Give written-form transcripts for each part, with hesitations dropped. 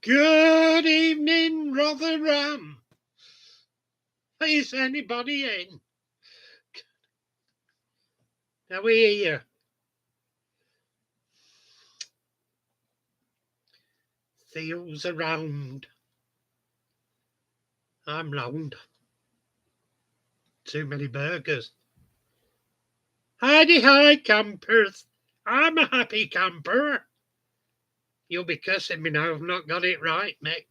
Good evening, Rotherham. Is anybody in? Are we here? Theo's around. I'm round. Too many burgers. Hidey hi, campers. I'm a happy camper. You'll be cursing me now. I've not got it right, Mick.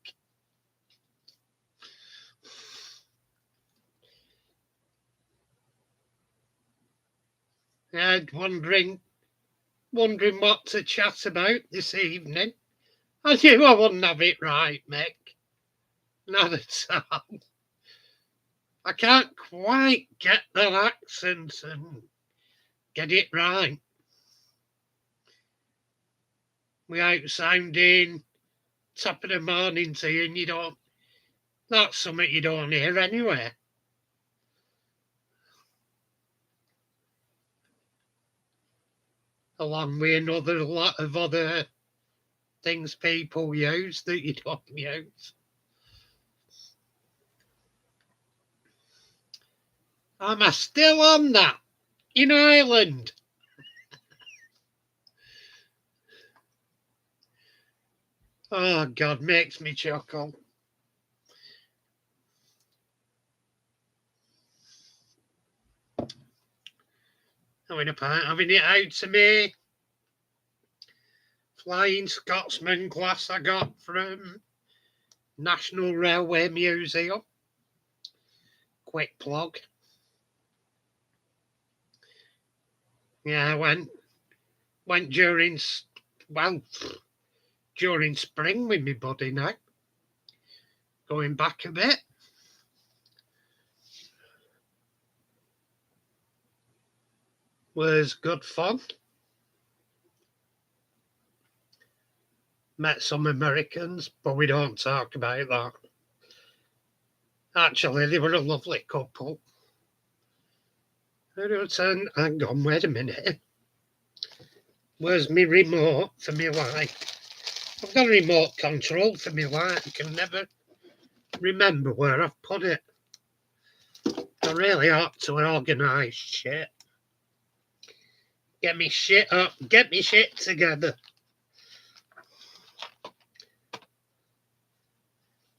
I'm wondering what to chat about this evening. I knew I wouldn't have it right, Mick. Not at all. I can't quite get that accent and get it right without sounding top of the morning to you, and you don't. That's something you don't hear anyway. Along with another lot of other things people use that you don't use. Am I still on that in Ireland? Oh God, makes me chuckle. Having it out to me. Flying Scotsman glass I got from National Railway Museum. Quick plug. Yeah, I went during during spring with me buddy now. Going back a bit. Was good fun. Met some Americans, but we don't talk about that. Actually, they were a lovely couple. Hang on, wait a minute. Where's my remote for my light? I've got a remote control for my light. I can never remember where I've put it. I really ought to organise shit. Get me shit up. Get me shit together.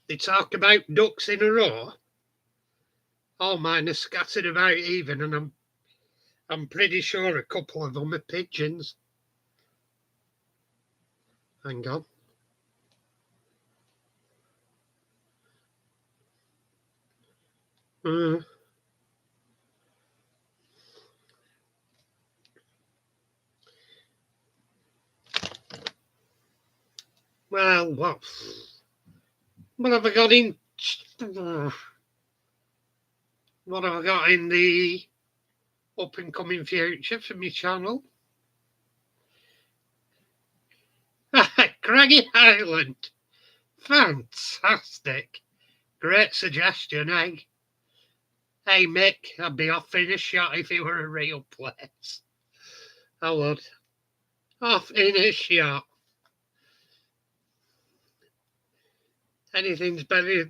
They talk about ducks in a row. All mine are scattered about even, and I'm pretty sure a couple of them are pigeons. Hang on. Well, what have I got in? What have I got in the up and coming future for my channel? Craggy Island. Fantastic. Great suggestion, eh? Hey, Mick, I'd be off in a shot if it were a real place. I would. Off in a shot. Anything's better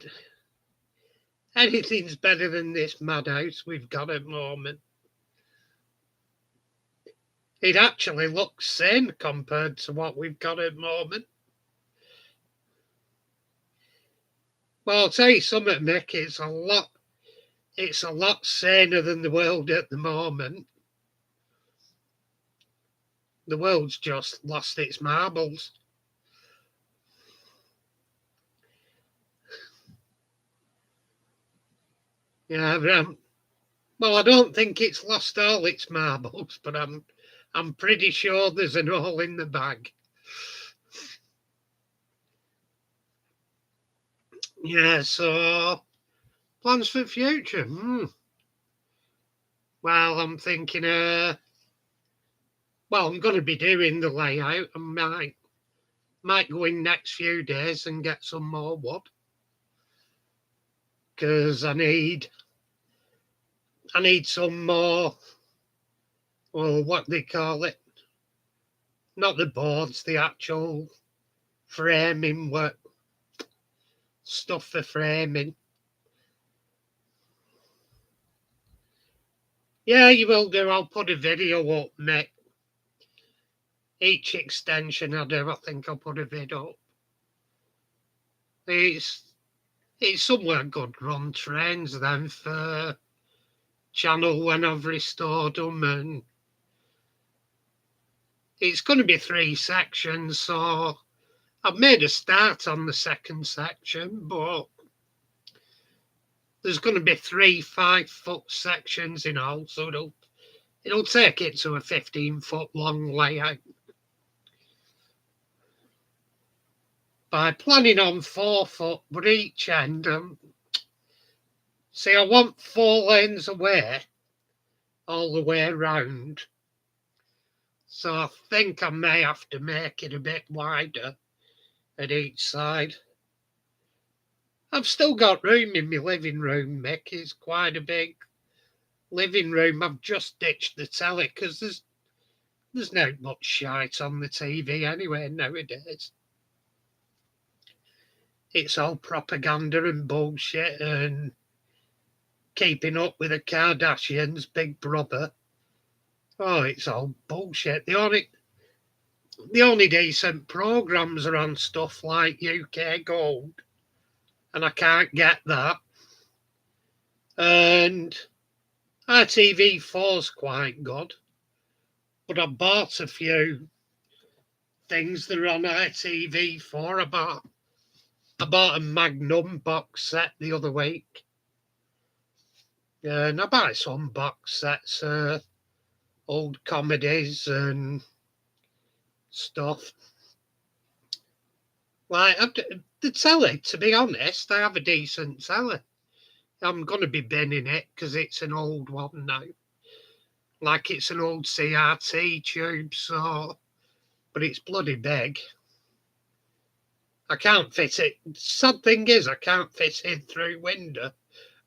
than this madhouse we've got at the moment. It actually looks sane compared to what we've got at the moment. Well, I'll tell you something, Mick, it's a lot saner than the world at the moment. The world's just lost its marbles. Yeah, well, I don't think it's lost all its marbles, but I'm pretty sure there's an hole in the bag. Yeah, so plans for the future. Well, I'm thinking, I'm going to be doing the layout. I might go in next few days and get some more wood because I need some more. Well, what they call it? Not the boards, the actual framing work. stuff for framing. Yeah, you will do. I'll put a video up, mate. Each extension I do, I think I'll put a video up. It's somewhere good run trains then for channel when I've restored them, and it's going to be 3 sections, so I've made a start on the second section, but there's going to be 3 5-foot sections in all, so it'll take it to a 15-foot long layout. By planning on 4 foot for each end, see, I want 4 lanes away all the way around, so I think I may have to make it a bit wider at each side. I've still got room in my living room, Mick. It's quite a big living room. I've just ditched the telly because there's not much shite on the TV anyway nowadays. It's all propaganda and bullshit and keeping up with the Kardashians, Big Brother. Oh, it's all bullshit. The only decent programmes are on stuff like UK Gold, and I can't get that. And ITV4's quite good, but I bought a few things that are on ITV4. I bought a Magnum box set the other week. And I buy some box sets, old comedies and stuff. Like, the telly, to be honest, I have a decent telly. I'm going to be binning it because it's an old one now. Like, it's an old CRT tube, so... But it's bloody big. I can't fit it. Sad thing is, I can't fit it through window.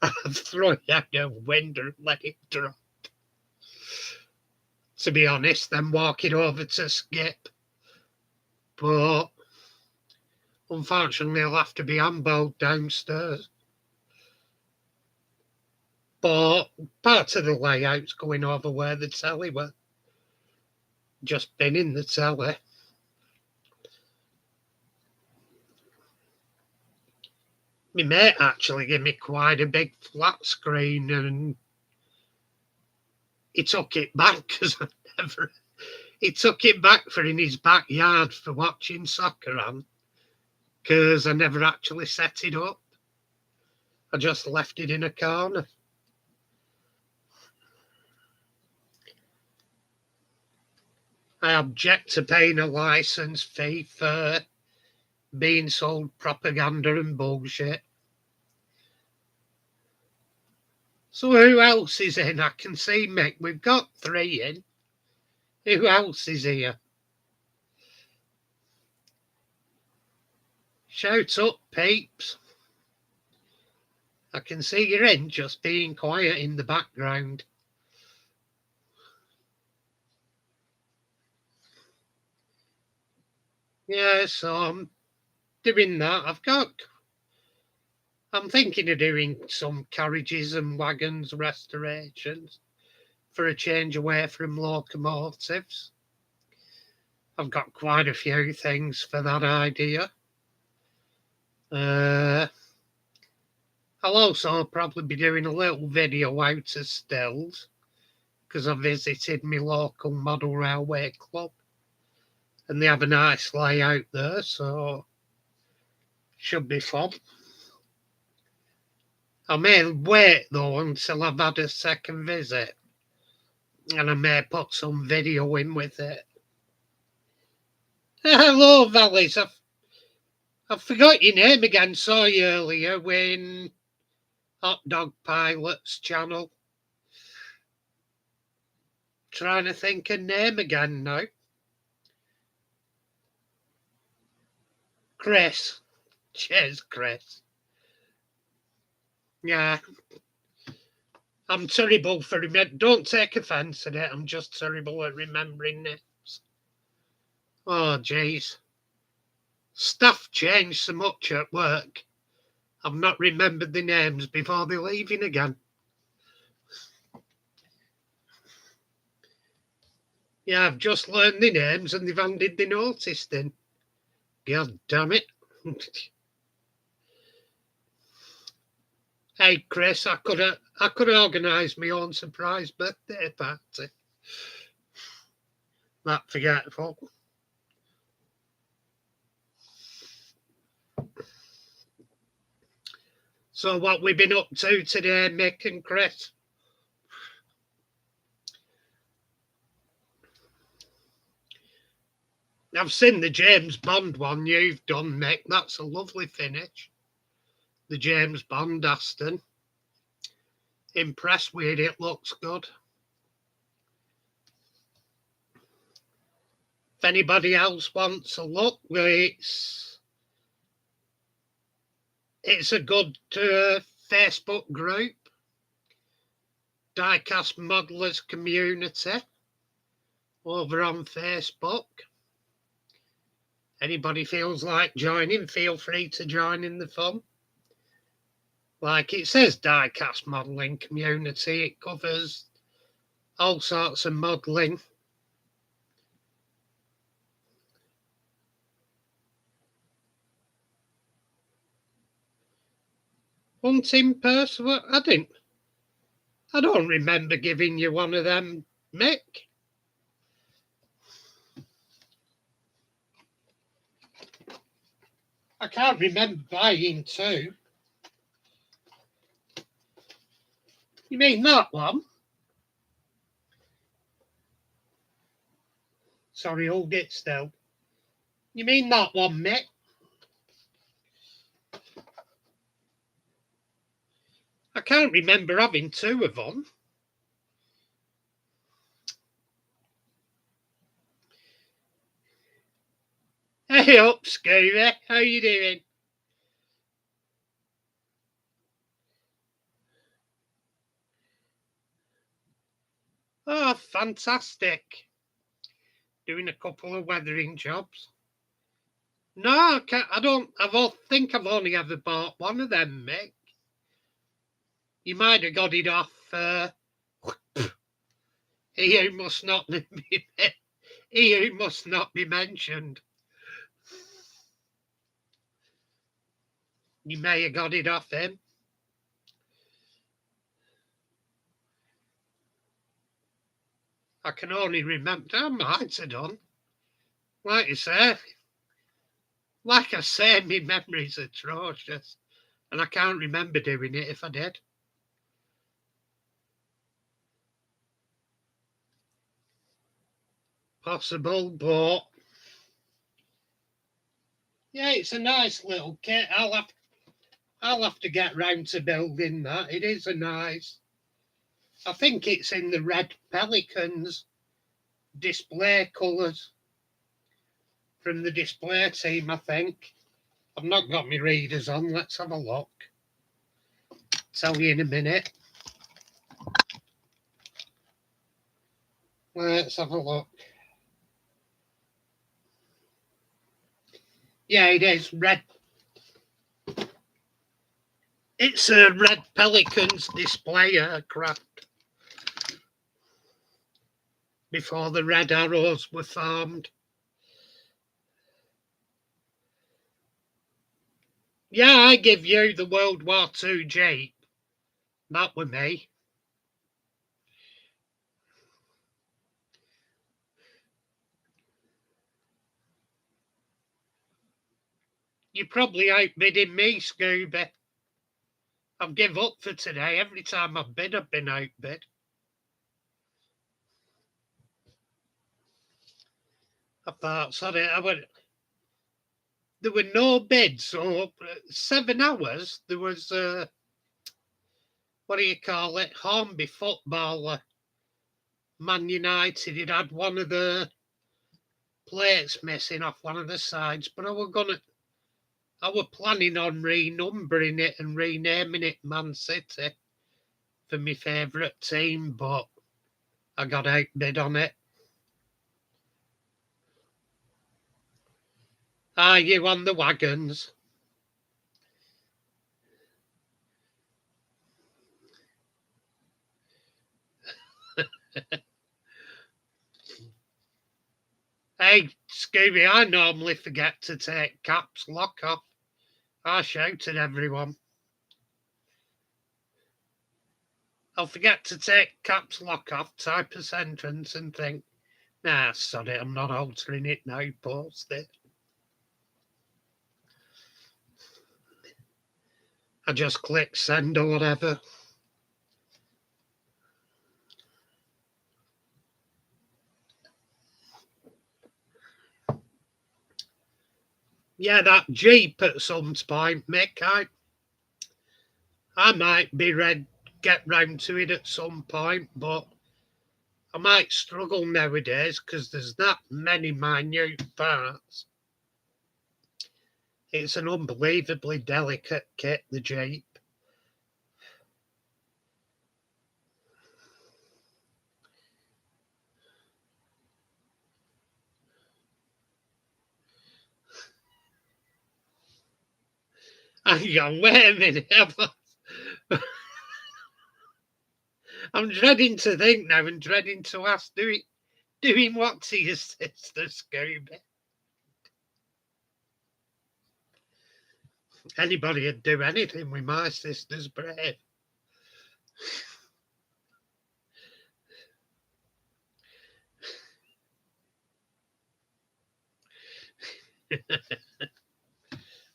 I've thrown it out the window and let it drop. To be honest, then walking over to Skip. But unfortunately, I'll have to be handballed downstairs. But part of the layout's going over where the telly were. Just binning the telly. My mate actually gave me quite a big flat screen, and he took it back because he took it back for in his backyard for watching soccer on, because I never actually set it up. I just left it in a corner. I object to paying a licence fee for being sold propaganda and bullshit. So who else is in? I can see, Mick, we've got 3 in. Who else is here? Shout up, peeps. I can see you're in, just being quiet in the background. Yeah, so I'm doing that. I'm thinking of doing some carriages and wagons restorations for a change away from locomotives. I've got quite a few things for that idea. I'll also probably be doing a little video out of stills because I visited my local model railway club and they have a nice layout there, so should be fun. I may wait though until I've had a second visit and I may put some video in with it. Hello, Valleys. I forgot your name again. Saw you earlier in Hot Dog Pilot's channel. Trying to think a name again now. Chris. Cheers, Chris. Yeah. I'm terrible for remembering. Don't take offence at it. I'm just terrible at remembering names. Oh, jeez. Staff change so much at work. I've not remembered the names before they're leaving again. Yeah, I've just learned the names and they've handed the notice in. God damn it. Hey Chris, I could organise my own surprise birthday party. That forgetful. So what we've been up to today, Mick and Chris? I've seen the James Bond one you've done, Mick. That's a lovely finish. The James Bond Aston. Impressed with it, looks good. If anybody else wants a look, it's a good Facebook group. Diecast Modelers Community over on Facebook. Anybody feels like joining, feel free to join in the fun. Like it says, Diecast Modelling Community. It covers all sorts of modelling. Hunting purse? What? I don't remember giving you one of them, Mick. I can't remember buying two. You mean that one? Sorry, hold it still. You mean that one, Mick? I can't remember having two of them. Hey up, Scooby. How you doing? Oh, fantastic. Doing a couple of weathering jobs. No, I don't. Think I've only ever bought one of them, Mick. You might have got it off. He who must not be. He who must not be mentioned. You may have got it off him. I can only remember. I might have done. Like I say, my memory's atrocious, and I can't remember doing it if I did. Possible, but yeah, it's a nice little kit. I'll have to get round to building that. It is a nice. I think it's in the red Pelicans display colours from the display team, I think. I've not got my readers on. Let's have a look. Tell you in a minute. Let's have a look. Yeah, it is red. It's a red Pelicans display aircraft before the red arrows were formed. Yeah, I give you the World War II Jeep. That were me. You're probably outbidding me, Scooby. I've give up for today. Every time I've been outbid. I thought, sorry, there were no bids. So 7 hours, there was, what do you call it, Hornby footballer, Man United. It had one of the plates missing off one of the sides, but I were planning on renumbering it and renaming it Man City for my favourite team, but I got outbid on it. Are you on the wagons? Hey, Scooby, I normally forget to take caps lock off. I shout at everyone. I'll forget to take caps lock off, type a sentence and think, nah, sod it, I'm not altering it now, post it. I just click send or whatever. Yeah, that Jeep at some point, Mick, I might be ready get round to it at some point, but I might struggle nowadays because there's that many minute parts. It's an unbelievably delicate kit, the Jeep. Hang on, wait a minute. I'm dreading to think now and dreading to ask, doing what to your sister, Scooby? Anybody would do anything with my sister's brave.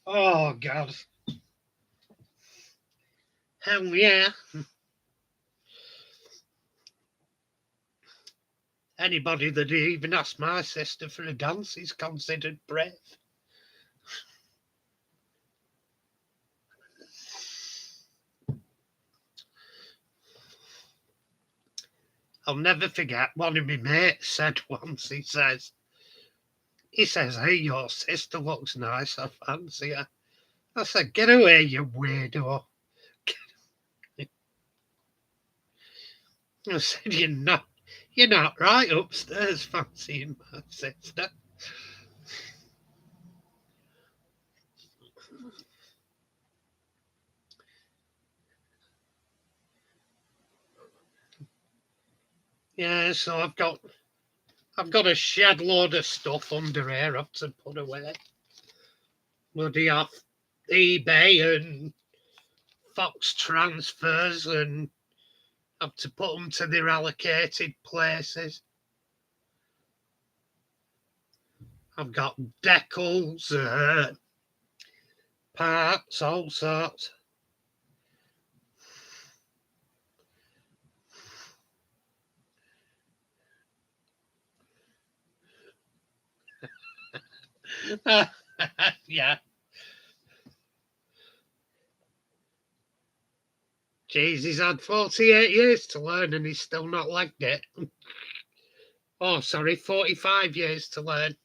Oh, God. Hell yeah. Anybody that even asks my sister for a dance is considered brave. I'll never forget one of my mates said once, he says, hey, your sister looks nice, I fancy her. I said, get away, you weirdo. I said, you're not right upstairs fancying my sister. Yeah, so I've got a shed load of stuff under here I've to put away. Bloody off eBay and Fox transfers and have to put them to their allocated places. I've got decals, parts, all sorts. Yeah. Jeez, he's had 48 years to learn and he's still not legged it. Oh, sorry, 45 years to learn.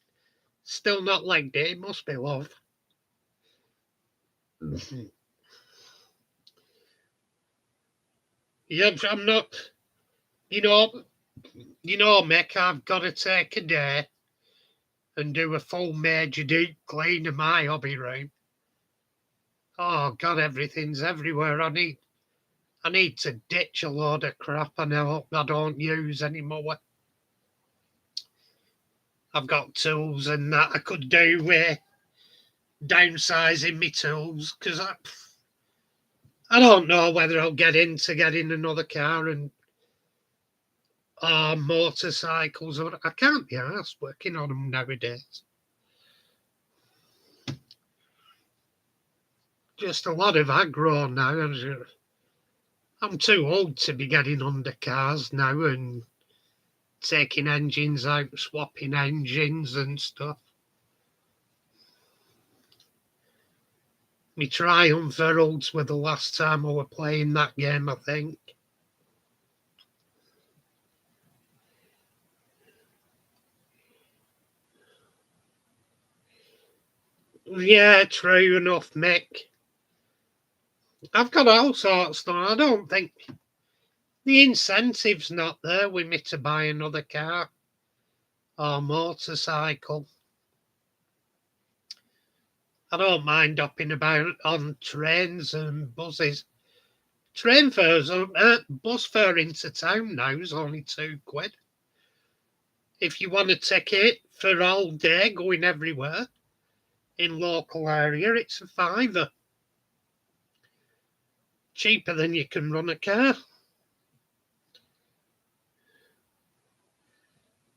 Still not legged it. It must be love. Yeah, I'm not. You know, Mick, I've got to take a day and do a full major deep clean of my hobby room. Oh God, everything's everywhere. I need to ditch a load of crap I know I don't use anymore. I've got tools and that I could do with downsizing my tools because I don't know whether I'll get into getting another car and motorcycles or I can't be asked working on them nowadays. Just a lot of aggro now. I'm too old to be getting under cars now and taking engines out, swapping engines and stuff. My Triumph Heralds were the last time I were playing that game, I think. Yeah, true enough, Mick. I've got all sorts though. I don't think the incentive's not there with me to buy another car or motorcycle. I don't mind hopping about on trains and buses. Train fares, bus fare into town now is only £2. If you want a ticket for all day going everywhere in local area, it's a fiver. Cheaper than you can run a car.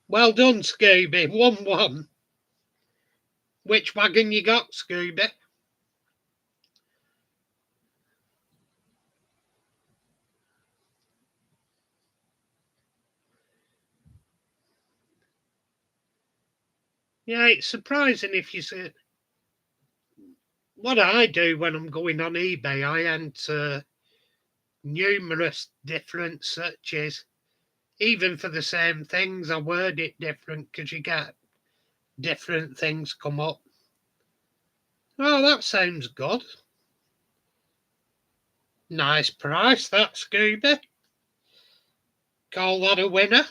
Well done, Scooby. 1-1. Which wagon you got, Scooby? Yeah, it's surprising if you see. What I do when I'm going on eBay, I enter numerous different searches. Even for the same things, I word it different because you get different things come up. Oh, that sounds good. Nice price, that, Scooby. Call that a winner.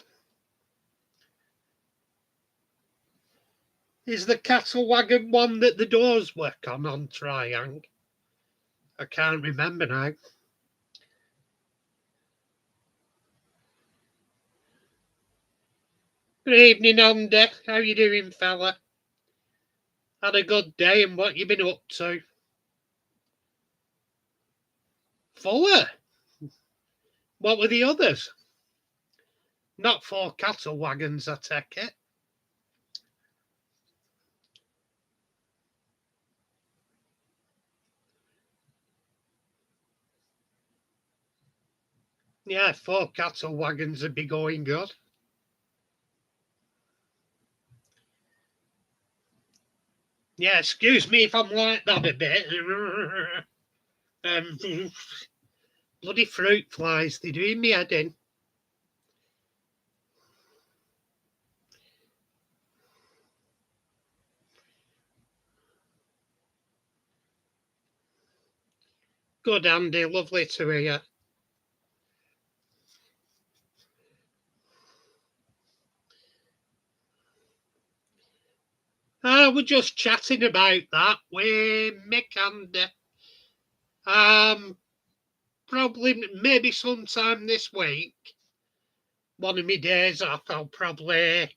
Is the Castle Wagon one that the doors work on Triangle? I can't remember now. Good evening, Andy. How you doing, fella? Had a good day, and what you been up to? Fuller? What were the others? Not 4 cattle wagons, I take it. Yeah, 4 cattle wagons would be going good. Yeah, excuse me if I'm like that a bit. Bloody fruit flies, they're doing me head in. Good, Andy, lovely to hear. We're just chatting about that with Mick, Andy. Probably, maybe sometime this week, one of my days off, I'll probably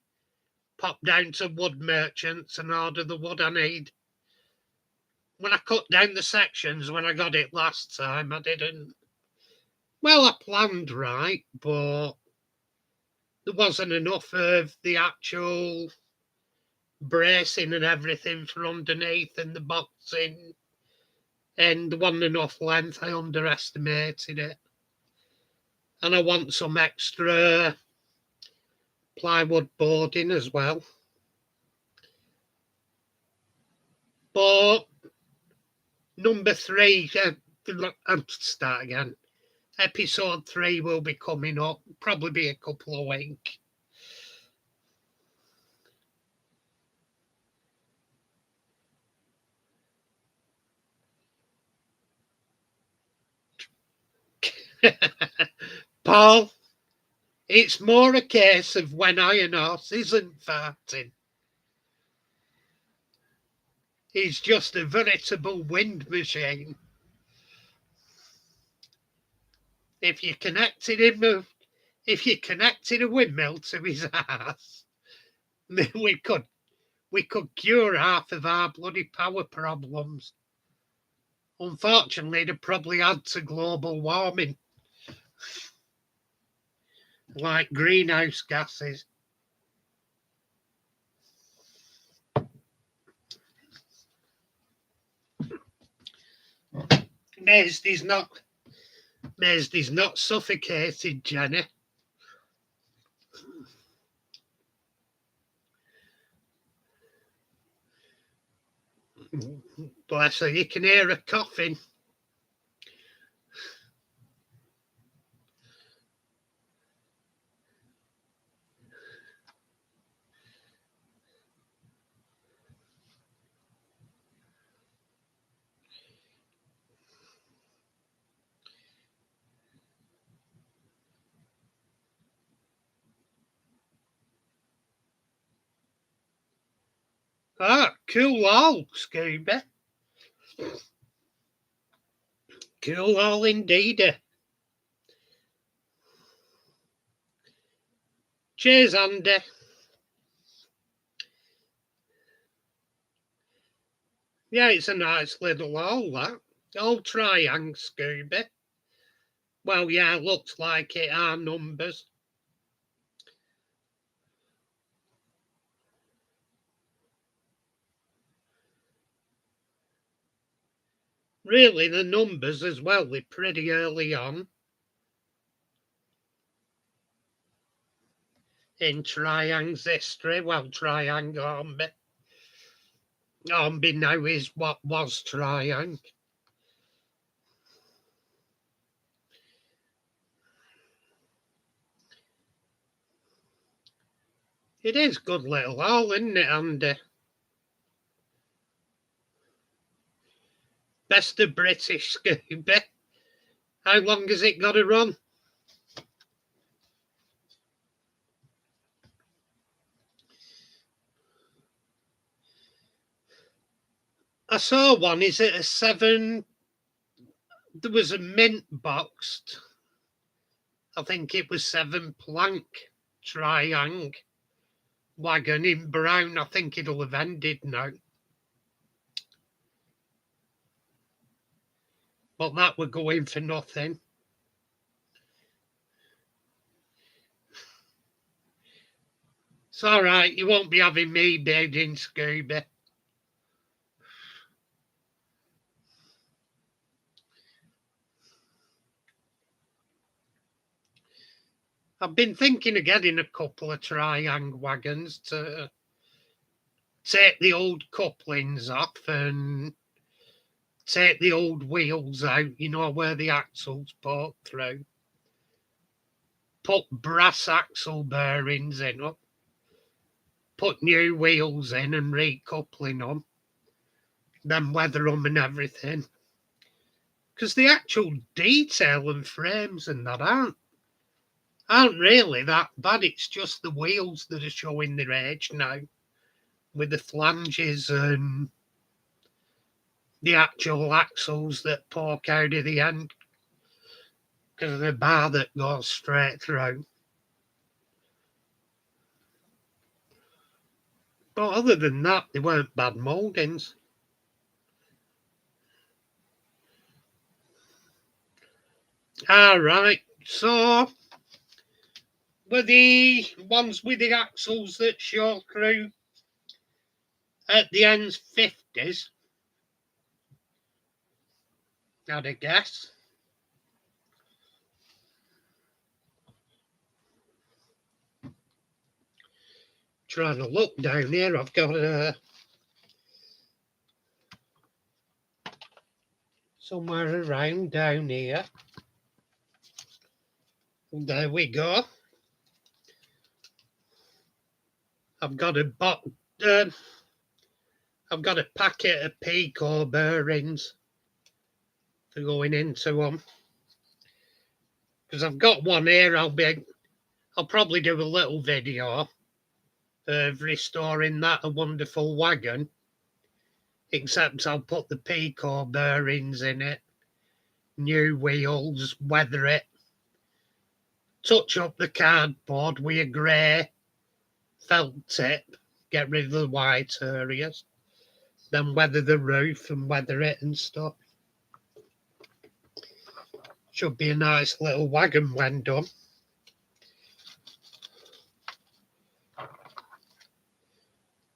pop down to Wood Merchants and order the wood I need. When I cut down the sections when I got it last time, I didn't. Well, I planned right, but there wasn't enough of the actual bracing and everything for underneath and the boxing, and there wasn't enough length. I underestimated it. And I want some extra plywood boarding as well. But number 3, I'll start again. Episode 3 will be coming up, probably be a couple of weeks. Paul, it's more a case of when Iron Horse isn't farting. He's just a veritable wind machine. If you connected a windmill to his ass, we could cure half of our bloody power problems. Unfortunately, it'd probably add to global warming, like greenhouse gases. Mazdy's not suffocated, Jenny. Bless her, you can hear her coughing. Ah, cool all, Scooby. Cool all indeed. Cheers, Andy. Yeah, it's a nice little hole, that. Old triangle, Scooby. Well, yeah, looks like it are numbers. Really, the numbers as well, they're pretty early on in Triang's history. Well, Triang Army. Army now is what was Triang. It is good little hole, isn't it, Andy? Best of British, Scooby. How long has it got to run? I saw one. Is it a 7? There was a mint boxed. I think it was 7 plank Triang wagon in brown. I think it'll have ended now. But that would go in for nothing. It's all right. You won't be having me bidding, Scooby. I've been thinking of getting a couple of Triang wagons to take the old couplings off and take the old wheels out, you know, where the axles poke through. Put brass axle bearings in them. Put new wheels in and recoupling them. Then weather them and everything. Because the actual detail and frames and that aren't really that bad. It's just the wheels that are showing their age now, with the flanges and the actual axles that poke out of the end because of the bar that goes straight through. But other than that, they weren't bad mouldings. All right, so were the ones with the axles that show through at the ends 50s? I'd a guess. Trying to look down here, I've got somewhere around down here. There we go. I've got I've got a packet of Pico bearings for going into them. Because I've got one here. I'll probably do a little video of restoring that a wonderful wagon. Except I'll put the Pico bearings in it, new wheels, weather it, touch up the cardboard with a grey felt tip, get rid of the white areas, then weather the roof and weather it and stuff. Should be a nice little wagon when done.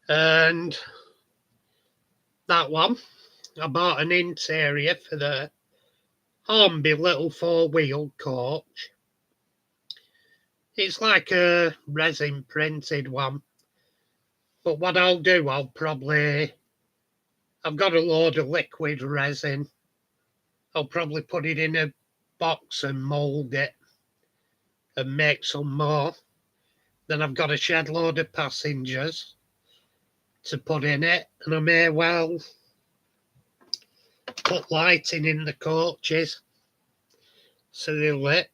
And that one, I bought an interior for the Hornby little 4-wheel coach. It's like a resin printed one. But what I'll do, I've got a load of liquid resin. I'll probably put it in a box and mould it and make some more. Then I've got a shed load of passengers to put in it, and I may well put lighting in the coaches so they're lit.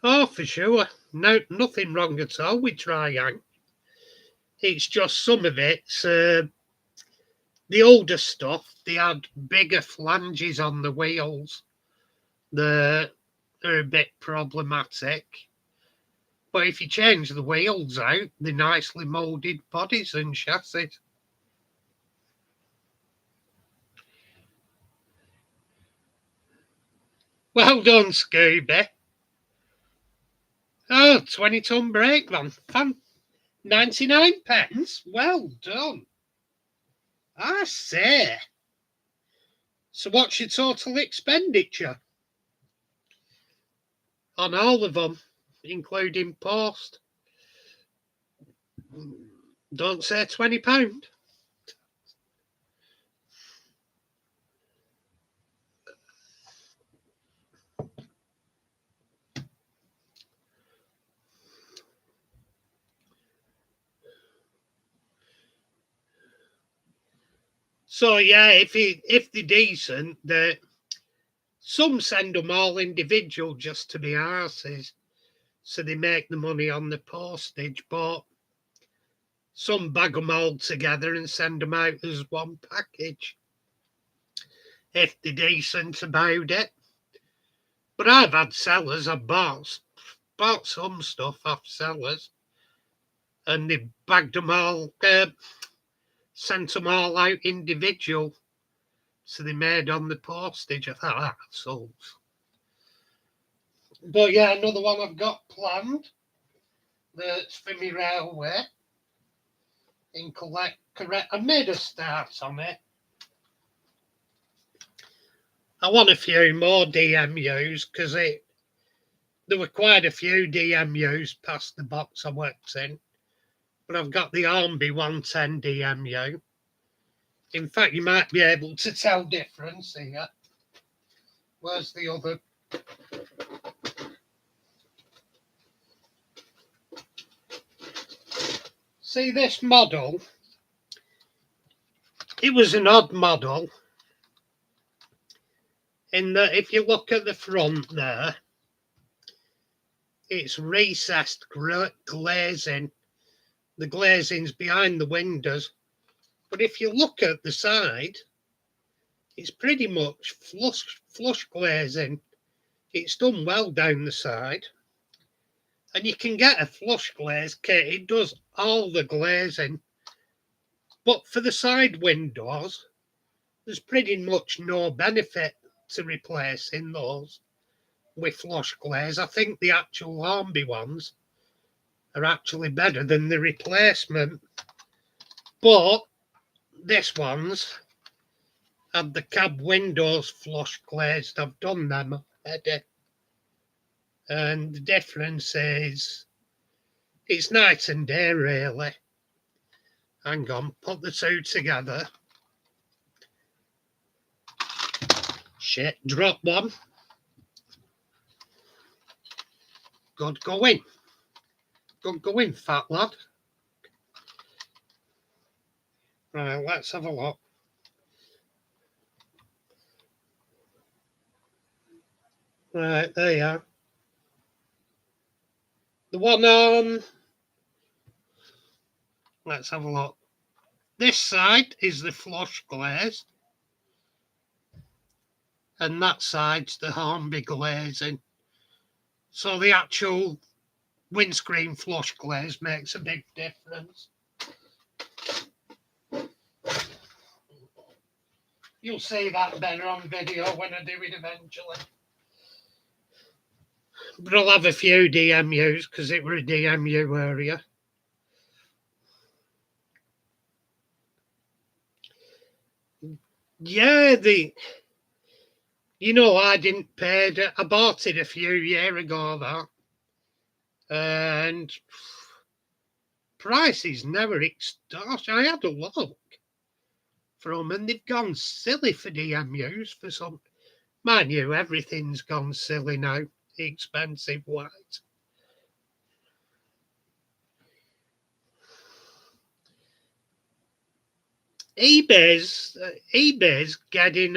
Oh, for sure. No, nothing wrong at all with Triang. It's just some of it's the older stuff. They had bigger flanges on the wheels, They're a bit problematic. But if you change the wheels out, they're nicely moulded bodies and chassis. Well done, Scooby. Oh, 20-ton brake van. 99 pence? Well done. I say. So what's your total expenditure? On all of them, including post. Don't say £20. So yeah, if they're decent, some send them all individual just to be arses, so they make the money on the postage. But some bag them all together and send them out as one package if they're decent about it. But I've had sellers, I've bought some stuff off sellers, and they bagged them all, sent them all out individual, so they made on the postage. I thought, that sold. But yeah, another one I've got planned that's for me railway in correct. I made a start on it. I want a few more DMUs because there were quite a few DMUs past the box I worked in. But I've got the Armby 110 DMU. In fact, you might be able to tell difference here. Where's the other? See this model? It was an odd model in that if you look at the front there, it's recessed glazing. The glazing's behind the windows. But if you look at the side, it's pretty much flush glazing. It's done well down the side. And you can get a flush glaze kit. It does all the glazing. But for the side windows, there's pretty much no benefit to replacing those with flush glaze. I think the actual Armby ones are actually better than the replacement. But this one's had the cab windows flush glazed. I've done them already. And the difference is it's night and day, really. Hang on, put the two together. Shit, drop one. Good going. Good going, fat lad. Right, let's have a look. Right, there you are. The one on... Let's have a look. This side is the flush glaze. And that side's the Hornby glazing. So the actual windscreen flush glaze makes a big difference. You'll see that better on video when I do it eventually. But I'll have a few DMUs because it were a DMU area. Yeah, I didn't pay it. I bought it a few years ago, that. And prices never extorted. I had a look from, and they've gone silly for DMUs for some. Mind you, everything's gone silly now, expensive wise. eBay's getting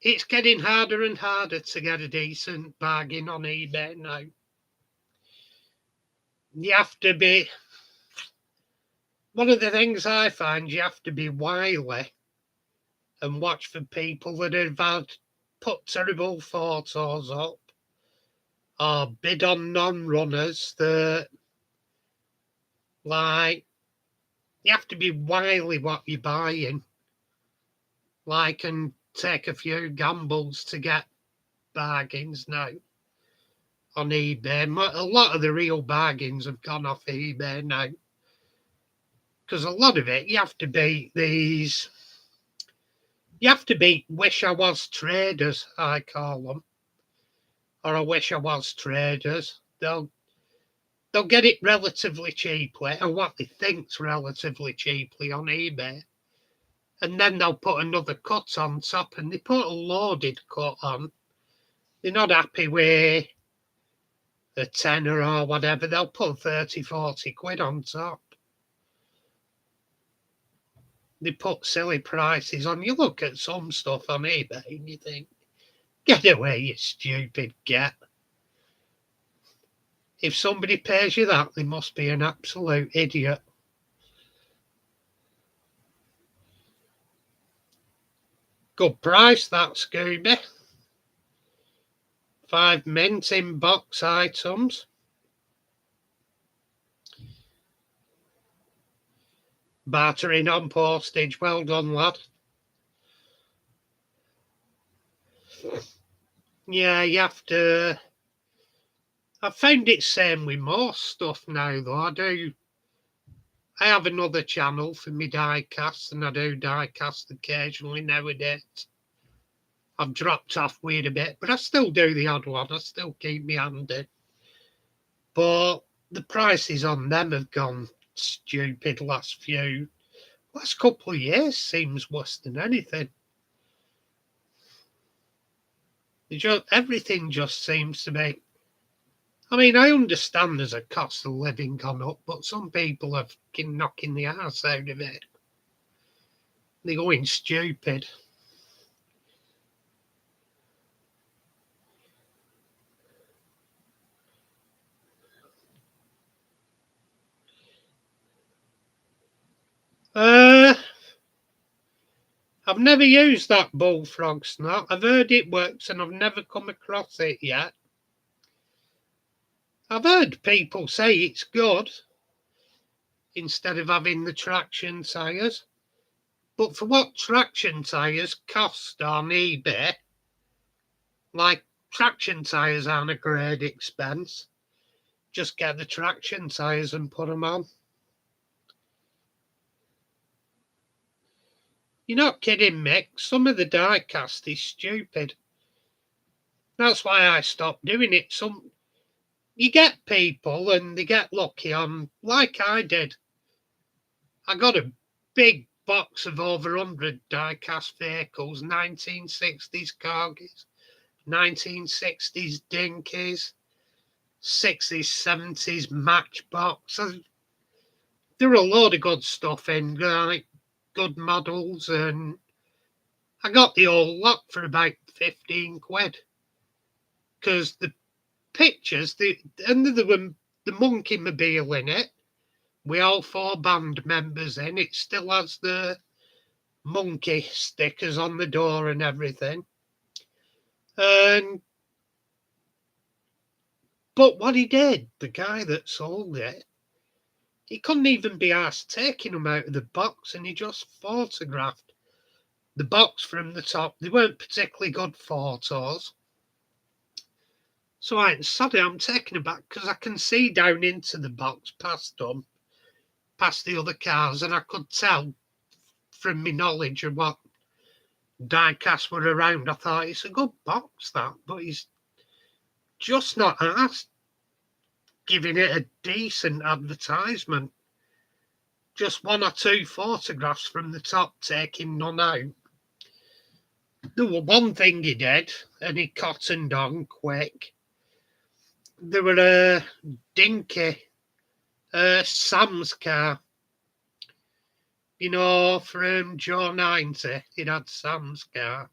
it's getting harder and harder to get a decent bargain on eBay now. You have to be, one of the things I find, you have to be wily and watch for people that have had put terrible photos up or bid on non-runners that, like, you have to be wily what you're buying, like, and take a few gambles to get bargains now on eBay. A lot of the real bargains have gone off eBay now, because a lot of it, you have to beat wish I was traders, I call them, or I wish I was traders. They'll get it relatively cheaply, or what they think's relatively cheaply on eBay, and then they'll put another cut on top, and they put a loaded cut on. They're not happy with a tenner or whatever. They'll put 30, 40 quid on top. They put silly prices on. You look at some stuff on eBay and you think, get away, you stupid get. If somebody pays you that, they must be an absolute idiot. Good price, that Scooby. 5 mint in box items. Bartering on postage. Well done, lad. Yeah, you have to. I've found it same with most stuff now, though. I have another channel for me die-cast, and I do die-cast occasionally nowadays. I've dropped off weird a bit, but I still do the odd one. I still keep me hand in. But the prices on them have gone stupid last couple of years seems worse than anything. Everything just seems to be. I mean, I understand there's a cost of living gone up, but some people have been knocking the arse out of it. They're going stupid. I've never used that bullfrog snot. I've heard it works and I've never come across it yet. I've heard people say it's good instead of having the traction tyres. But for what traction tyres cost on eBay, like traction tyres aren't a great expense. Just get the traction tyres and put them on. You're not kidding, Mick. Some of the die-cast is stupid. That's why I stopped doing it. You get people and they get lucky on, like I did. I got a big box of over 100 die-cast vehicles, 1960s Cargies, 1960s Dinkies, 60s, 70s Matchbox. There were a load of good stuff in, like good models, and I got the whole lot for about 15 quid. Because the pictures, and there were the Monkey Mobile in it, with all 4 band members in. It still has the monkey stickers on the door and everything. But what he did, the guy that sold it, he couldn't even be asked taking them out of the box, and he just photographed the box from the top. They weren't particularly good photos. So I'm taken aback because I can see down into the box past them, past the other cars, and I could tell from my knowledge of what die-cast were around. I thought, it's a good box, that, but he's just not asked giving it a decent advertisement. Just 1 or 2 photographs from the top, taking none out. There was one thing he did, and he cottoned on quick. There were a dinky Sam's car. You know, from Joe 90, it had Sam's car.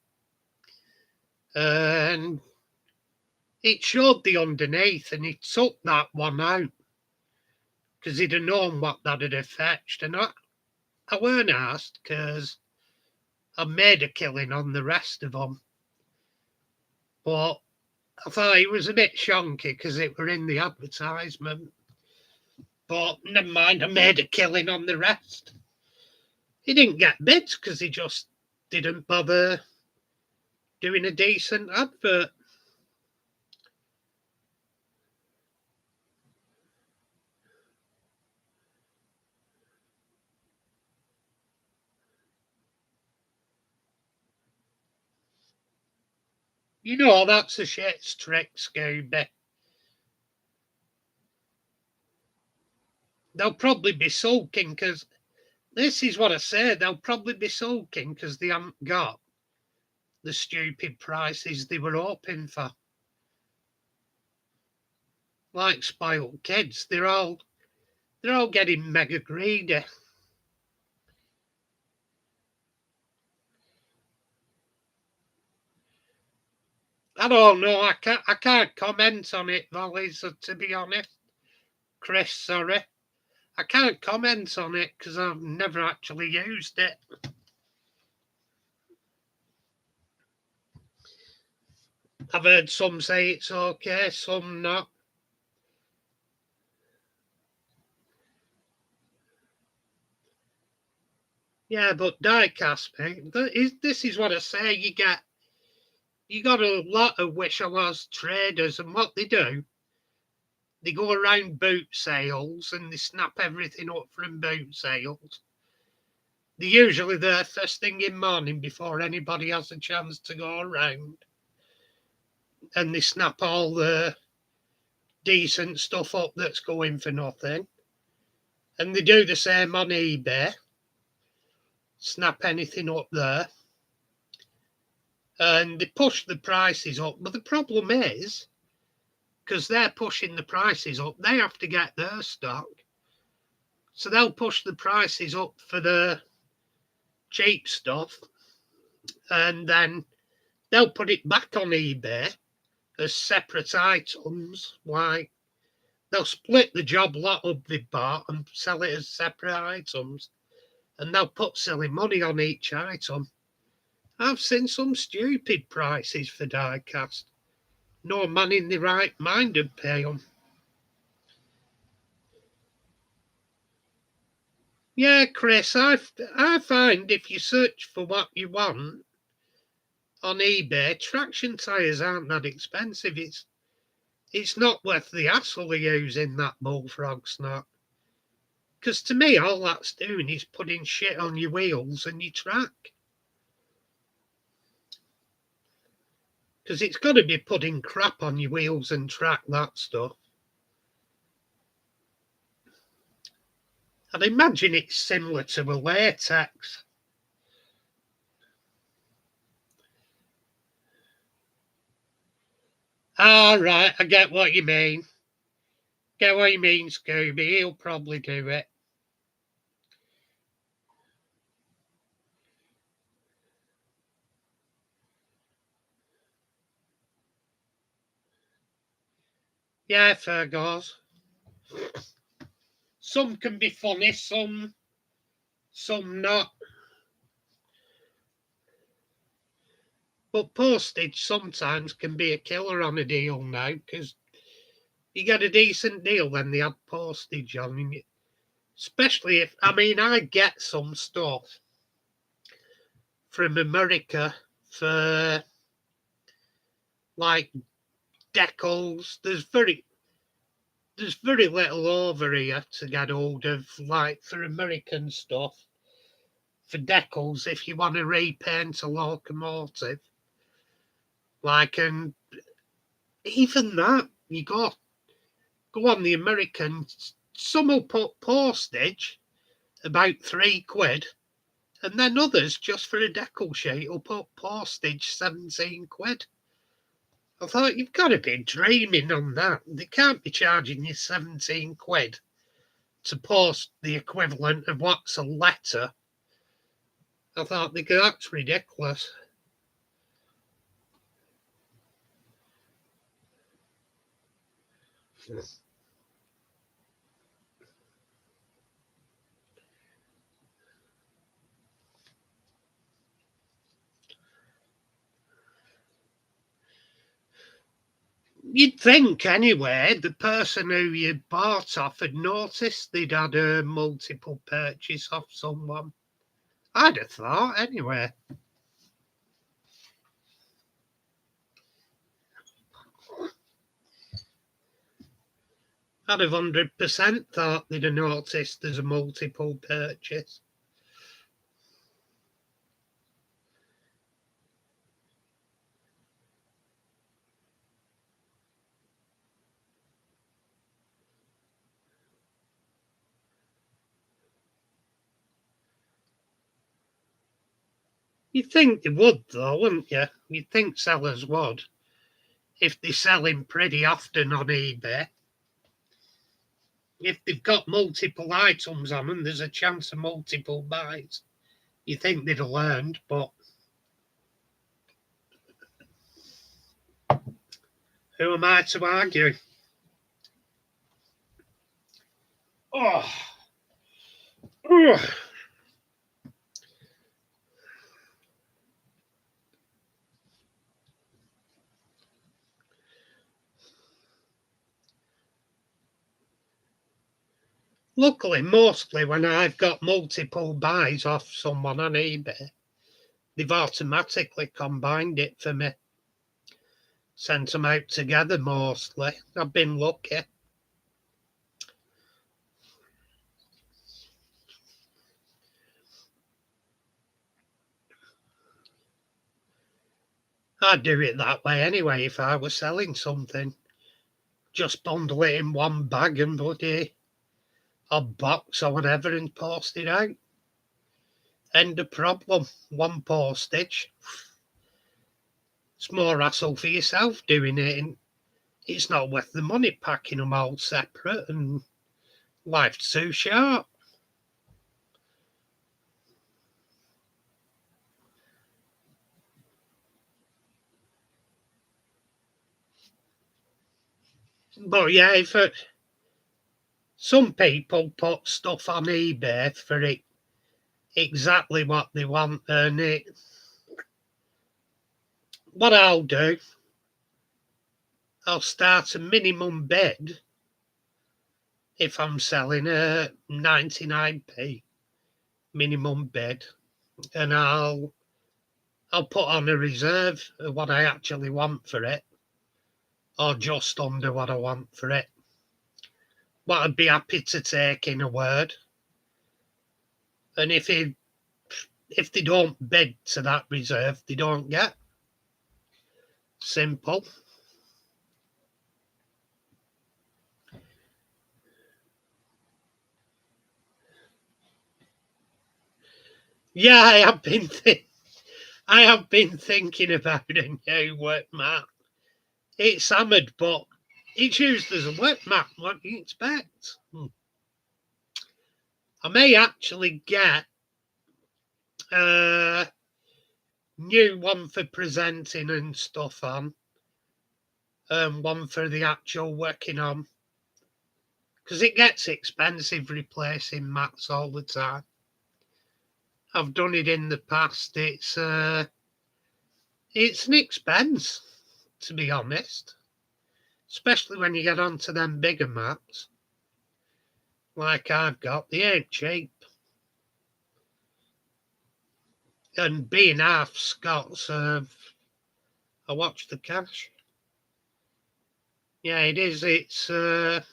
And it showed the underneath, and he took that one out because he'd have known what that'd have fetched. And I weren't asked because I made a killing on the rest of them. But I thought it was a bit shonky because it were in the advertisement. But never mind, I made a killing on the rest. He didn't get bids because he just didn't bother doing a decent advert. You know, that's a shit's trick, Scooby. They'll probably be sulking because this is what I say. They'll probably be sulking because they haven't got the stupid prices they were hoping for. Like spoiled kids, they're all getting mega greedy. I don't know. I can't comment on it, Vollies. To be honest, Chris, sorry, I can't comment on it because I've never actually used it. I've heard some say it's okay, some not. Yeah, but diecast, mate. This is what I say. You got a lot of wish I was traders, and what they do, they go around boot sales and they snap everything up from boot sales. They're usually there first thing in morning before anybody has a chance to go around, and they snap all the decent stuff up that's going for nothing. And they do the same on eBay, snap anything up there, and they push the prices up. But the problem is, because they're pushing the prices up, they have to get their stock. So they'll push the prices up for the cheap stuff, and then they'll put it back on eBay as separate items. Like they'll split the job lot up they bought and sell it as separate items, and they'll put silly money on each item. I've seen some stupid prices for diecast. No man in the right mind would pay them. Yeah, Chris, I find if you search for what you want on eBay, traction tyres aren't that expensive. It's not worth the hassle of using that bullfrog snot. Because to me, all that's doing is putting shit on your wheels and your track. Because it's got to be putting crap on your wheels and track, that stuff. I'd imagine it's similar to a latex. Ah, right, I get what you mean. Get what you mean, Scooby. He'll probably do it. Yeah, fair goes. Some can be funny, some not. But postage sometimes can be a killer on a deal now because you get a decent deal when they add postage on. Especially if, I mean, I get some stuff from America for like decals. There's very little over here to get hold of, like for American stuff, for decals if you want to repaint a locomotive. Like, and even that, you go on the American, some will put postage about £3, and then others just for a decal sheet will put postage £17. I thought you've got to be dreaming on that. They can't be charging you £17 to post the equivalent of what's a letter. I thought that's ridiculous. You'd think anyway, the person who you bought off had noticed they'd had a multiple purchase off someone. I'd have thought anyway. I'd have 100% thought they'd have noticed there's a multiple purchase. You'd think they would, though, wouldn't you? You'd think sellers would. If they're selling pretty often on eBay, if they've got multiple items on them, there's a chance of multiple buys. You think they'd have learned, but who am I to argue? Oh, ugh. Luckily, mostly when I've got multiple buys off someone on eBay, they've automatically combined it for me. Sent them out together mostly. I've been lucky. I'd do it that way anyway if I was selling something. Just bundle it in one bag and bloody a box or whatever and post it out. End of problem. One postage. It's more hassle for yourself doing it, and it's not worth the money packing them all separate, and life's too short. But yeah, if some people put stuff on eBay for it exactly what they want, and what I'll do, I'll start a minimum bid if I'm selling a 99p minimum bid, and I'll put on a reserve of what I actually want for it, or just under what I want for it. What I'd be happy to take in a word, and if they don't bid to that reserve, they don't get. Simple. Yeah, I have been thinking about a new work mat. It's hammered, but it's used as a work mat. What do you expect? I may actually get a new one for presenting and stuff on, one for the actual working on, because it gets expensive replacing mats all the time. I've done it in the past. It's an expense, to be honest, especially when you get onto them bigger mats like I've got. They ain't cheap. And being half Scots, I watch the cash. Yeah, it is. It's a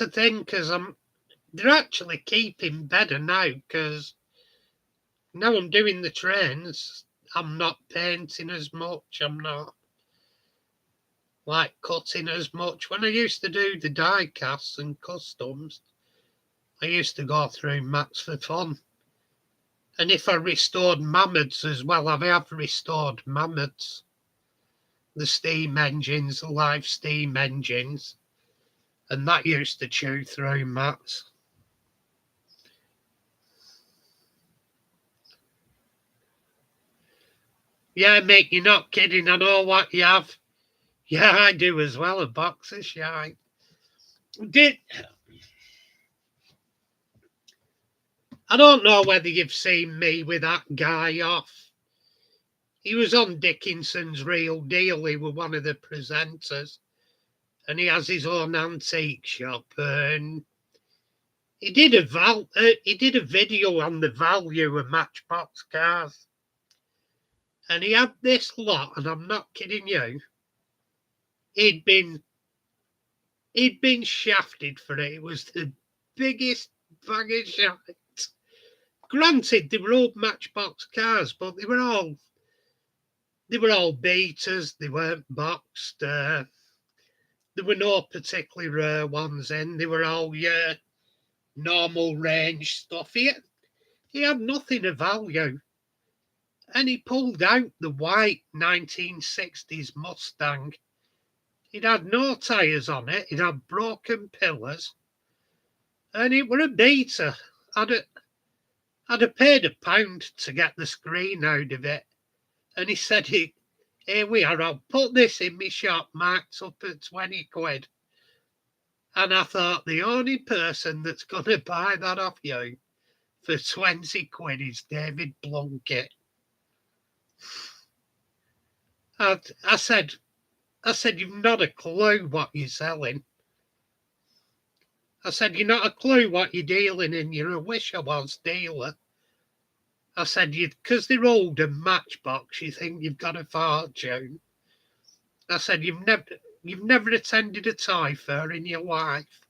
thing because they're actually keeping better now because now I'm doing the trains. I'm not painting as much. I'm not like cutting as much. When I used to do the die casts and customs, I used to go through mats for fun. And if I restored mammoths as well, I have restored mammoths. The steam engines, the live steam engines, and that used to chew through mats. Yeah, mate, you're not kidding. I know what you have. Yeah, I do as well. A box of shite. Did I don't know whether you've seen me with that guy off. he was on Dickinson's Real Deal. He was one of the presenters, and he has his own antique shop. And he did a video on the value of Matchbox cars, and he had this lot, and I'm not kidding you. He'd been shafted for it. It was the biggest bag of shite. Granted, they were old Matchbox cars, but they were all beaters. They weren't boxed. There were no particularly rare ones in. They were all normal range stuff. He had nothing of value. And he pulled out the white 1960s Mustang. It had no tyres on it. It had broken pillars. And it were a beater. I'd have paid £1 to get the screen out of it. And he said, here we are, I'll put this in my shop marked up at 20 quid. And I thought, the only person that's going to buy that off you for 20 quid is David Blunkett. I said, you've not a clue what you're selling. I said, you're not a clue what you're dealing in. You're a wish-I-was dealer. I said, because they're old and Matchbox, you think you've got a fortune. I said, you've never attended a toy fair in your life.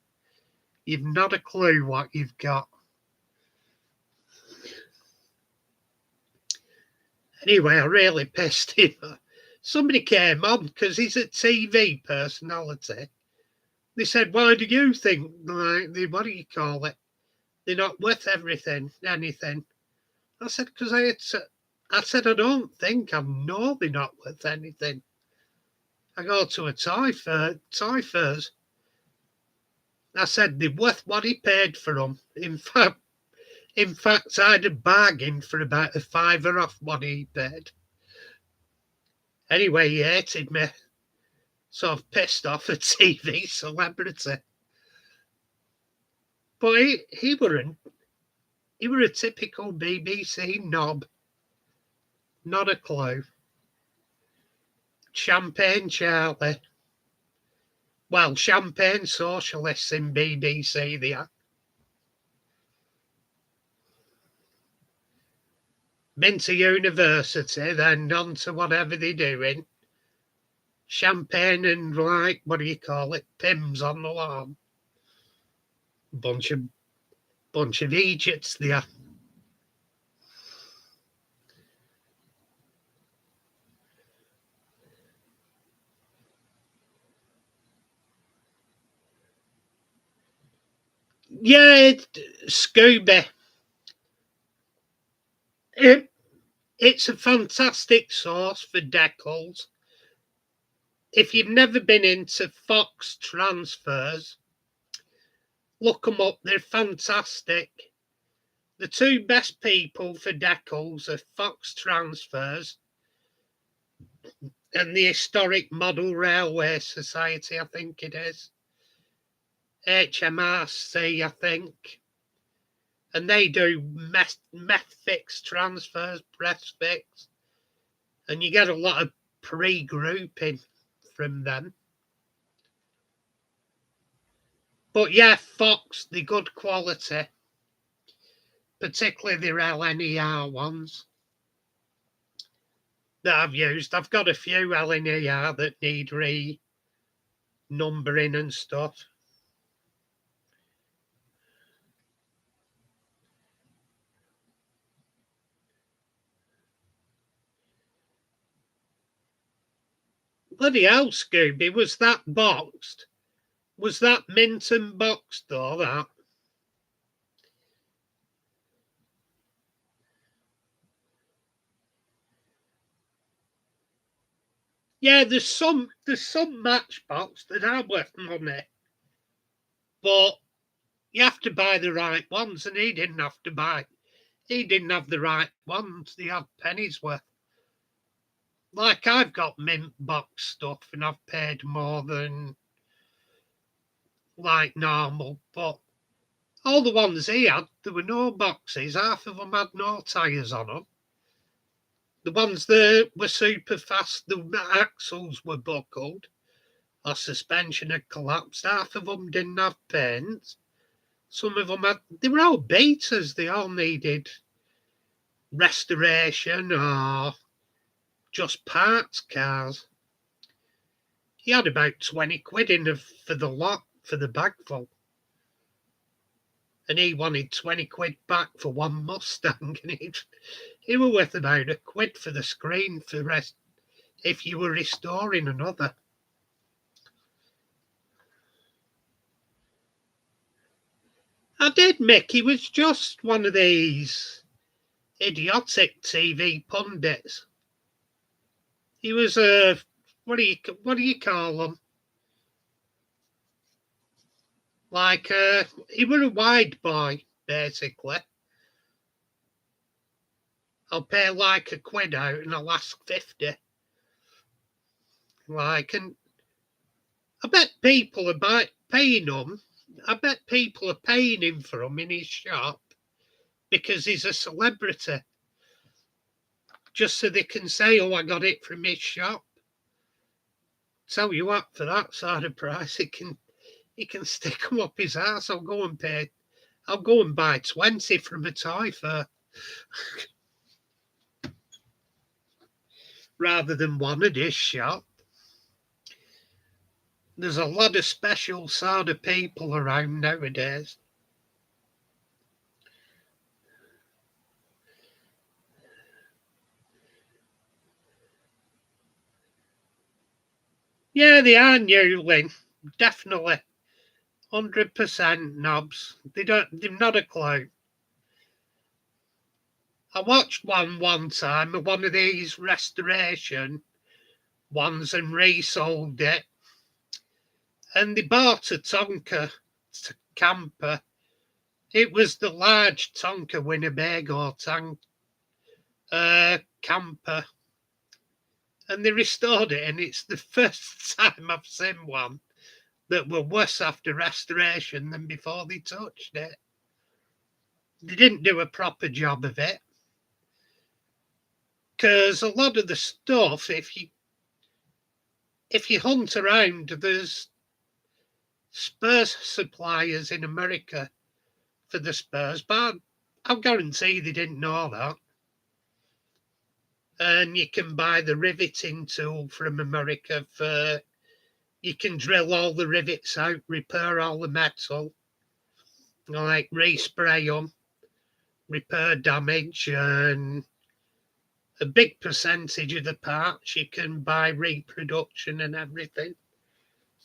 You've not a clue what you've got. Anyway, I really pissed him. Somebody came on because he's a TV personality. They said, why do you think, what do you call it? They're not worth anything. I said, because I don't think I know they're not worth anything. I go to a toy fairs. I said, they're worth what he paid for them. In fact, I'd have bargained for about a £5 off what he paid. Anyway, he hated me. So I've pissed off a TV celebrity. But he were a typical BBC knob. Not a clue. Champagne Charlie. Well, champagne socialists in BBC, they are. Been to university, then on to whatever they're doing. Champagne and what do you call it? Pims on the lawn. Bunch of idiots they are. Yeah, Scooby. It's a fantastic source for decals. If you've never been into Fox transfers, look them up. They're fantastic. The two best people for decals are Fox transfers and the Historic Model Railway Society, I think it is. HMRC, I think. And they do meth fix transfers, press fix. And you get a lot of pre-grouping from them. But yeah, Fox, they're good quality. Particularly the LNER ones that I've used. I've got a few LNER that need re-numbering and stuff. Bloody hell, Scooby, was that boxed? Was that Minton boxed though, that? Yeah, there's some Matchbox that are worth money. But you have to buy the right ones, and he didn't have the right ones. They had pennies worth. Like I've got mint box stuff and I've paid more than like normal, but all the ones he had, there were no boxes. Half of them had no tyres on them. The ones that were super fast, the axles were buckled, our suspension had collapsed. Half of them didn't have paint. Some of them had, they were all beaters, they all needed restoration or just parts cars. He had about 20 quid in for the lot, for the bag full. And he wanted 20 quid back for one Mustang. And he were worth about a quid for the screen for rest if you were restoring another. I did, Mick. He was just one of these idiotic TV pundits. He was a what do you call them? Like he was a wide boy, basically. I'll pay like a quid out and I'll ask 50. Like, and I bet people are paying him. I bet people are paying him for him in his shop because he's a celebrity. Just so they can say, "Oh, I got it from his shop." Tell you what, for that sort of price, he can stick them up his ass. I'll go and buy 20 from a toy fair rather than one at his shop. There's a lot of special sort of people around nowadays. Yeah, they are newling. Definitely. 100% knobs. They've not a clue. I watched one time, one of these restoration ones, and resold it. And they bought a Tonka camper. It was the large Tonka Winnebago camper. And they restored it, and it's the first time I've seen one that were worse after restoration than before they touched it. They didn't do a proper job of it. Because a lot of the stuff, if you hunt around, there's Spurs suppliers in America for the Spurs, but I'll guarantee they didn't know that. And you can buy the riveting tool from America you can drill all the rivets out, repair all the metal, like respray them, repair damage, and a big percentage of the parts you can buy reproduction and everything.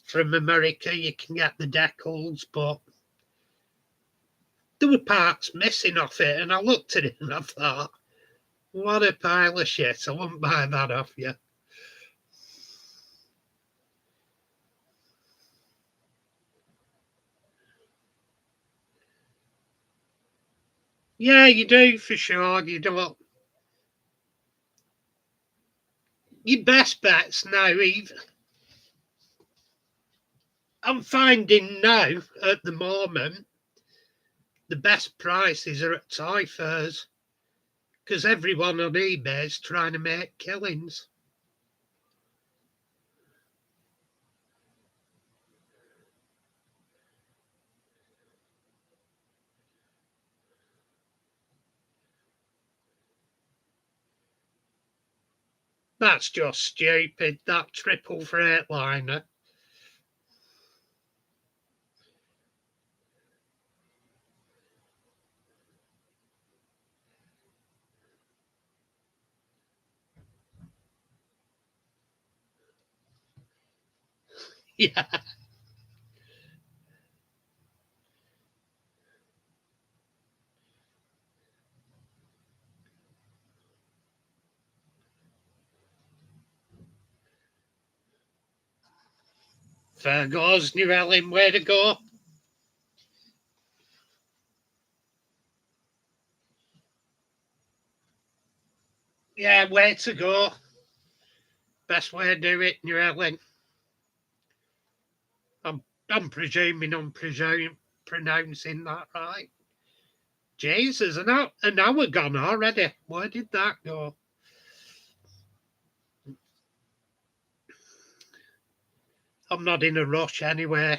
From America, you can get the decals, but there were parts missing off it, and I looked at it and I thought, what a pile of shit, I wouldn't buy that off you. Yeah, you do, for sure. You don't. Your best bets now, even. I'm finding now, at the moment, the best prices are at toy fairs because everyone on eBay is trying to make killings. That's just stupid, that triple Freightliner. Yeah. Fair goes, New Ellen, way to go. Yeah, way to go. Best way to do it, New Ellen. I'm presuming I'm pronouncing that right. Jesus, an hour gone already. Where did that go? I'm not in a rush anyway.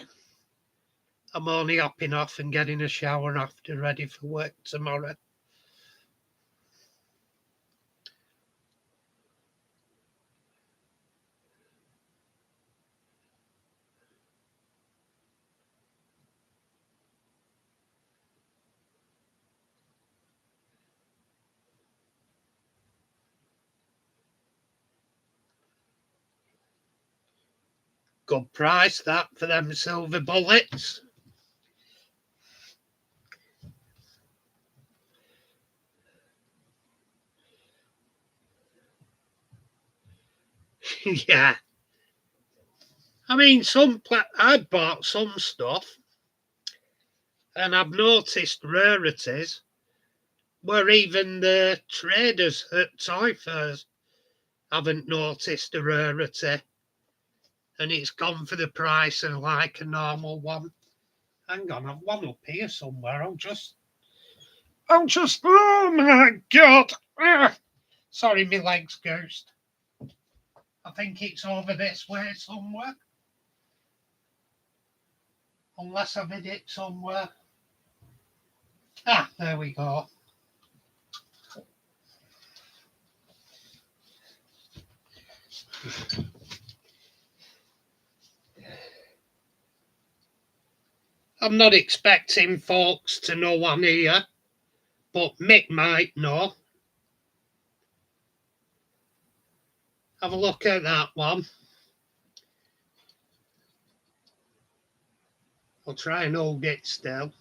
I'm only hopping off and getting a shower after, ready for work tomorrow. Good price that for them silver bullets. Yeah. I mean, I bought some stuff, and I've noticed rarities where even the traders at toy fairs haven't noticed a rarity, and it's gone for the price of like a normal one. Hang on, I've one up here somewhere. Oh my God. Ah, sorry, my leg's goosed. I think it's over this way somewhere. Unless I've hid it somewhere. Ah, there we go. I'm not expecting folks to know one here, but Mick might know. Have a look at that one. I'll try and hold it still.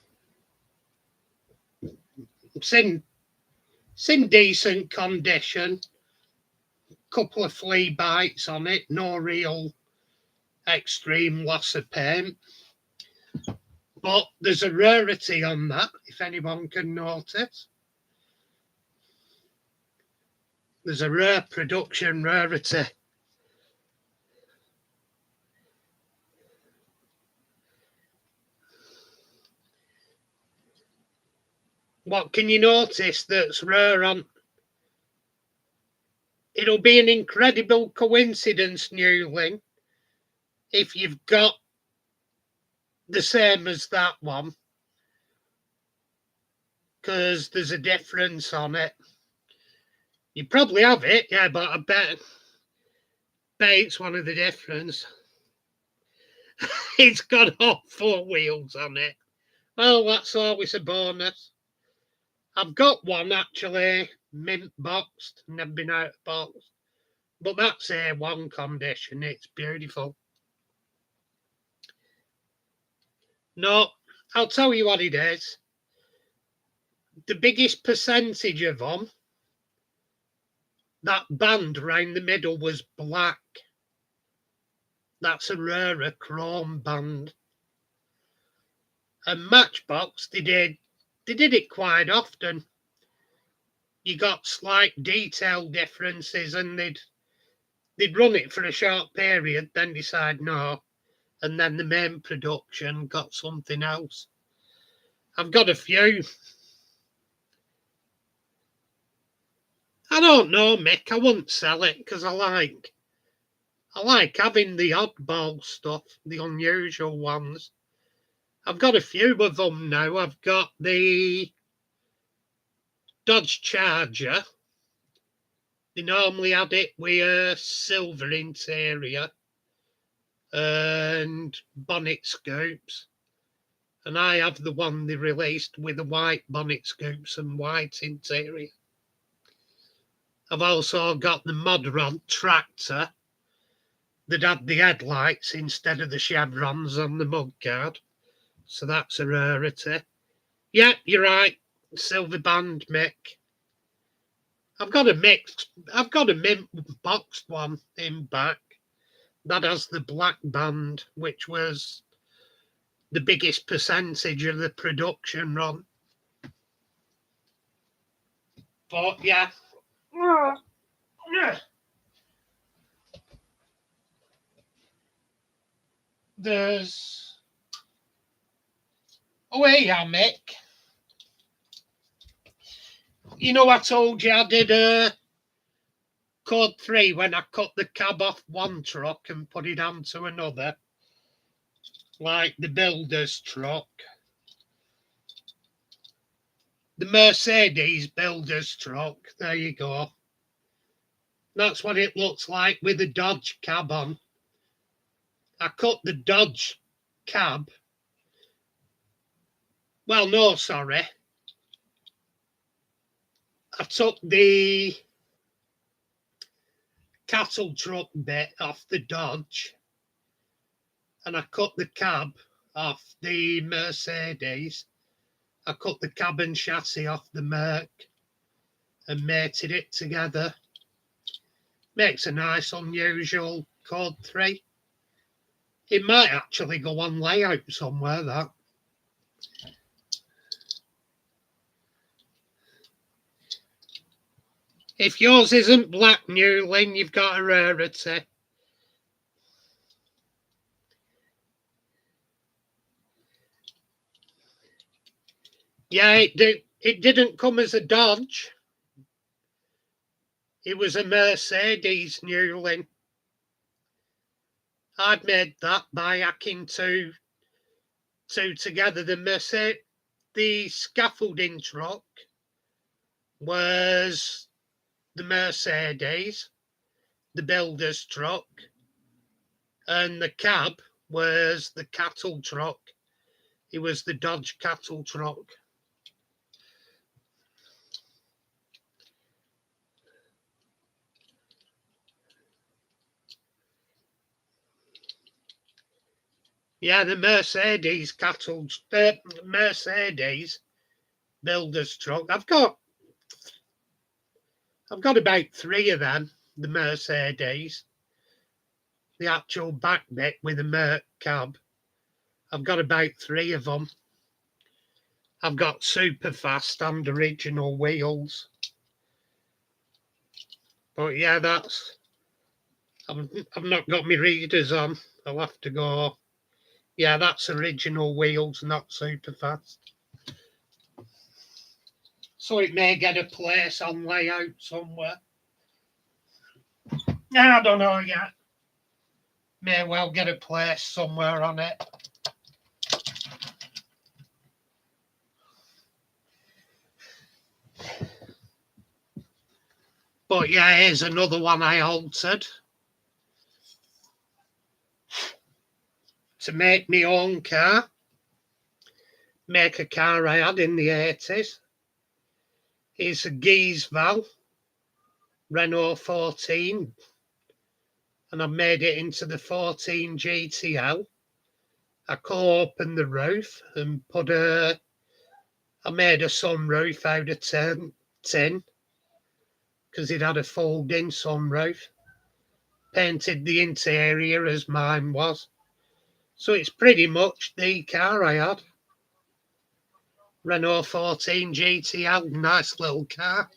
It's in decent condition. Couple of flea bites on it, no real extreme loss of paint. But there's a rarity on that, if anyone can notice. There's a rare production rarity. What can you notice that's rare on? It'll be an incredible coincidence, Newling, if you've got the same as that one, because there's a difference on it. You probably have it, yeah, but I bet it's one of the difference. It's got all four wheels on it. Well, that's always a bonus. I've got one actually mint boxed, never been out of box, but that's A1 condition. It's beautiful. No, I'll tell you what it is. The biggest percentage of them, that band round the middle was black. That's a rarer chrome band. And Matchbox, they did it quite often. You got slight detail differences, and they'd run it for a short period, then decide no, and then the main production got something else. I've got a few. I don't know, Mick. I wouldn't sell it because I like having the oddball stuff, the unusual ones. I've got a few of them now. I've got the Dodge Charger. They normally had it with a silver interior and bonnet scoops. And I have the one they released with the white bonnet scoops and white interior. I've also got the Mod Rod tractor that had the headlights instead of the chevrons on the mudguard. So that's a rarity. Yeah, you're right. Silver band, Mick. I've got a mint boxed one in back that has the black band, which was the biggest percentage of the production run. But yeah. There's oh yeah, Mick. You know I told you I did code 3 when I cut the cab off one truck and put it onto another. like the builder's truck, the Mercedes builder's truck. There you go. That's what it looks like with the Dodge cab on. I cut the Dodge cab. Well, no, sorry. I took the cattle truck bit off the Dodge and I cut the cab off the Mercedes. I cut the cab and chassis off the Merc and mated it together. Makes a nice unusual Code 3. It might actually go on layout somewhere, that. If yours isn't black, Newling, you've got a rarity. Yeah, it didn't come as a Dodge. It was a Mercedes, Newling. I'd made that by hacking two together. The scaffolding truck was the Mercedes, the builder's truck, and the cab was the cattle truck. It was the Dodge cattle truck. Yeah, the Mercedes Mercedes builder's truck. I've got about 3 of them. The Mercedes, the actual back bit with the Merc cab. I've got about 3 of them. I've got super fast and original wheels. But yeah, I've not got my readers on. I'll have to go. Yeah, that's original wheels, not super fast. So it may get a place on layout somewhere. I don't know yet. May well get a place somewhere on it. But yeah, here's another one I altered to make my own car. Make a car I had in the 80s. It's a Giesval Renault 14, and I've made it into the 14 GTL. I cut open the roof and I made a sunroof out of tin because it had a fold-in sunroof. Painted the interior as mine was. So it's pretty much the car I had. Renault 14 GTL, nice little car.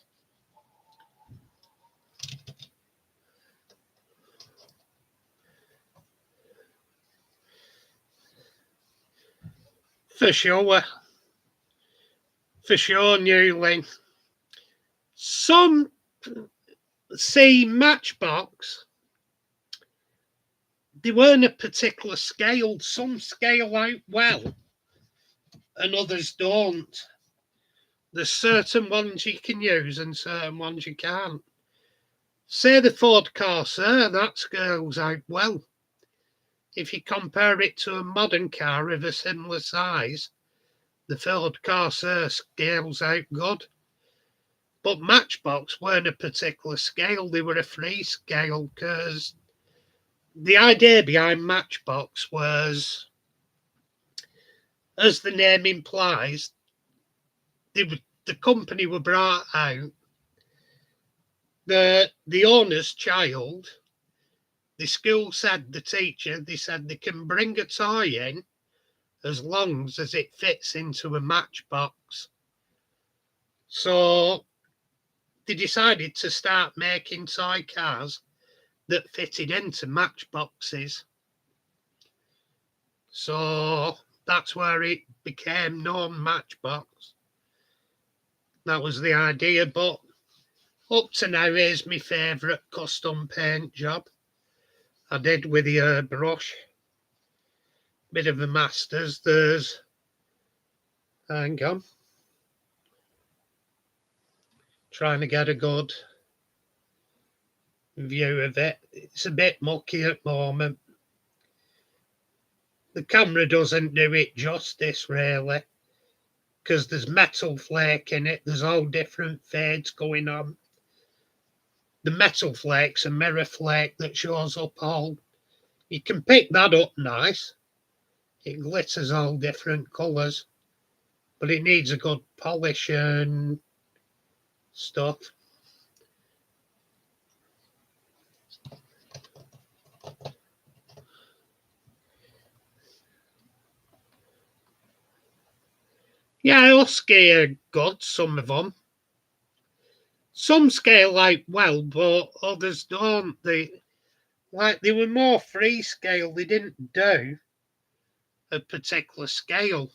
For sure, Newling. Some see Matchbox, they weren't a particular scale. Some scale out well and others don't. There's certain ones you can use and certain ones you can't. Say the Ford Corsair, that scales out well. If you compare it to a modern car of a similar size, the Ford Corsair scales out good. But Matchbox weren't a particular scale, they were a free scale because the idea behind Matchbox was, as the name implies, the company were brought out. The owner's child, the school said, the teacher, they said they can bring a toy in as long as it fits into a matchbox. So they decided to start making toy cars that fitted into matchboxes. So that's where it became known Matchbox. That was the idea, but up to now, here's my favourite custom paint job I did with the airbrush. bit of a masters. There's, hang on, trying to get a good view of it. It's a bit mucky at the moment. The camera doesn't do it justice, really, because there's metal flake in it. There's all different fades going on. The metal flake's a mirror flake that shows up all. You can pick that up nice. It glitters all different colours, but it needs a good polish and stuff. Yeah, Husky are good, some of them. Some scale out well, but others don't. They were more free scale. They didn't do a particular scale.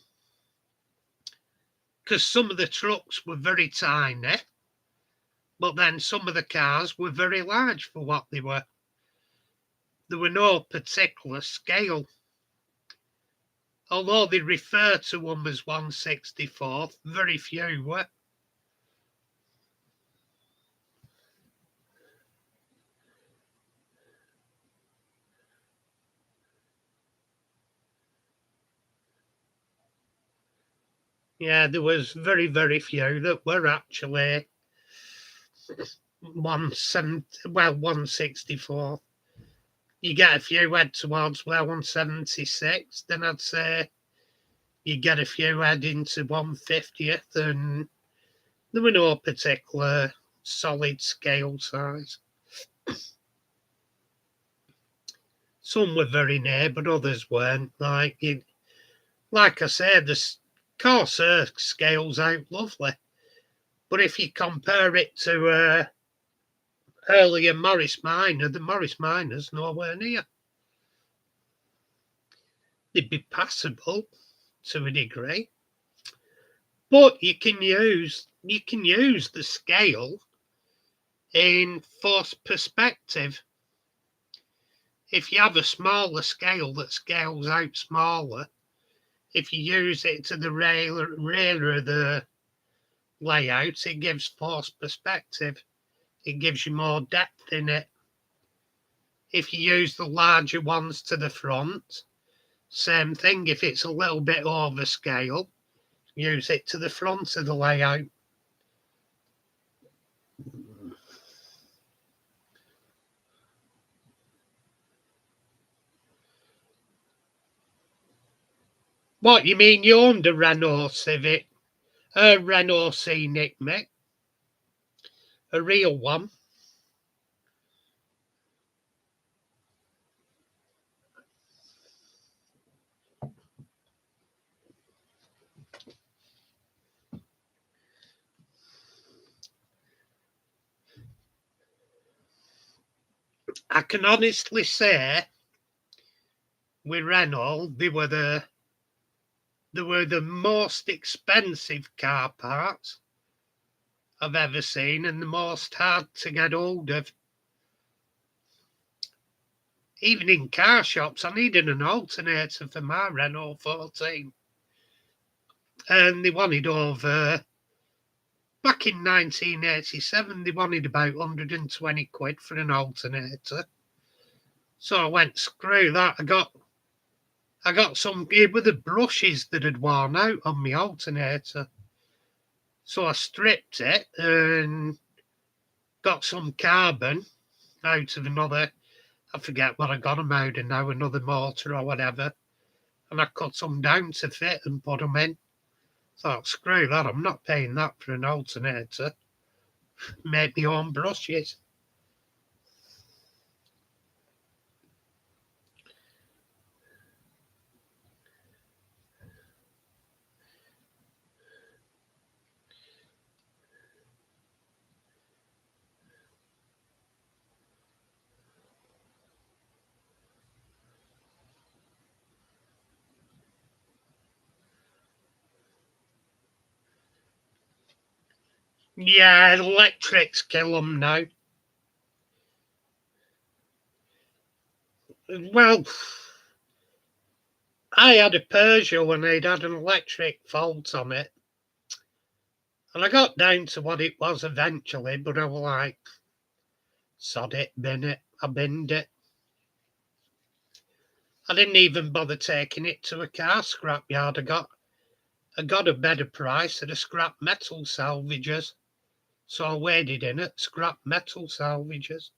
Because some of the trucks were very tiny, but then some of the cars were very large for what they were. There were no particular scale. Although they refer to them as 1/64th, very few were. Yeah, there was very, very few that were actually 1/64. You get a few head towards 1/76, then I'd say you get a few heading to 1/50th, and there were no particular solid scale size. Some were very near, but others weren't. Like I said, the Corsair scales out lovely, but if you compare it to earlier Morris Minor, the Morris Minor's nowhere near. They'd be passable to a degree, but you can use the scale in forced perspective. If you have a smaller scale that scales out smaller, if you use it to the rear of the layout, it gives forced perspective. It gives you more depth in it. If you use the larger ones to the front, same thing. If it's a little bit over scale, use it to the front of the layout. What, you mean you owned a Renault Civic? A Renault Scenic, mate? A real one? I can honestly say, with Renault, they were the most expensive car parts I've ever seen, and the most hard to get hold of. Even in car shops, I needed an alternator for my Renault 14. And they wanted over, back in 1987, they wanted about 120 quid for an alternator. So I went, screw that. I got some, it were the brushes that had worn out on my alternator. So I stripped it and got some carbon out of another, I forget what I got them out of now, another motor or whatever. And I cut them down to fit and put them in. Thought, screw that, I'm not paying that for an alternator. Made my own brushes. Yeah, electrics kill them now. Well, I had a Peugeot and it had an electric fault on it. And I got down to what it was eventually, but I was like, sod it, bin it. I binned it. I didn't even bother taking it to a car scrapyard. I got a better price at a scrap metal salvagers. So I waded in at scrap metal salvagers.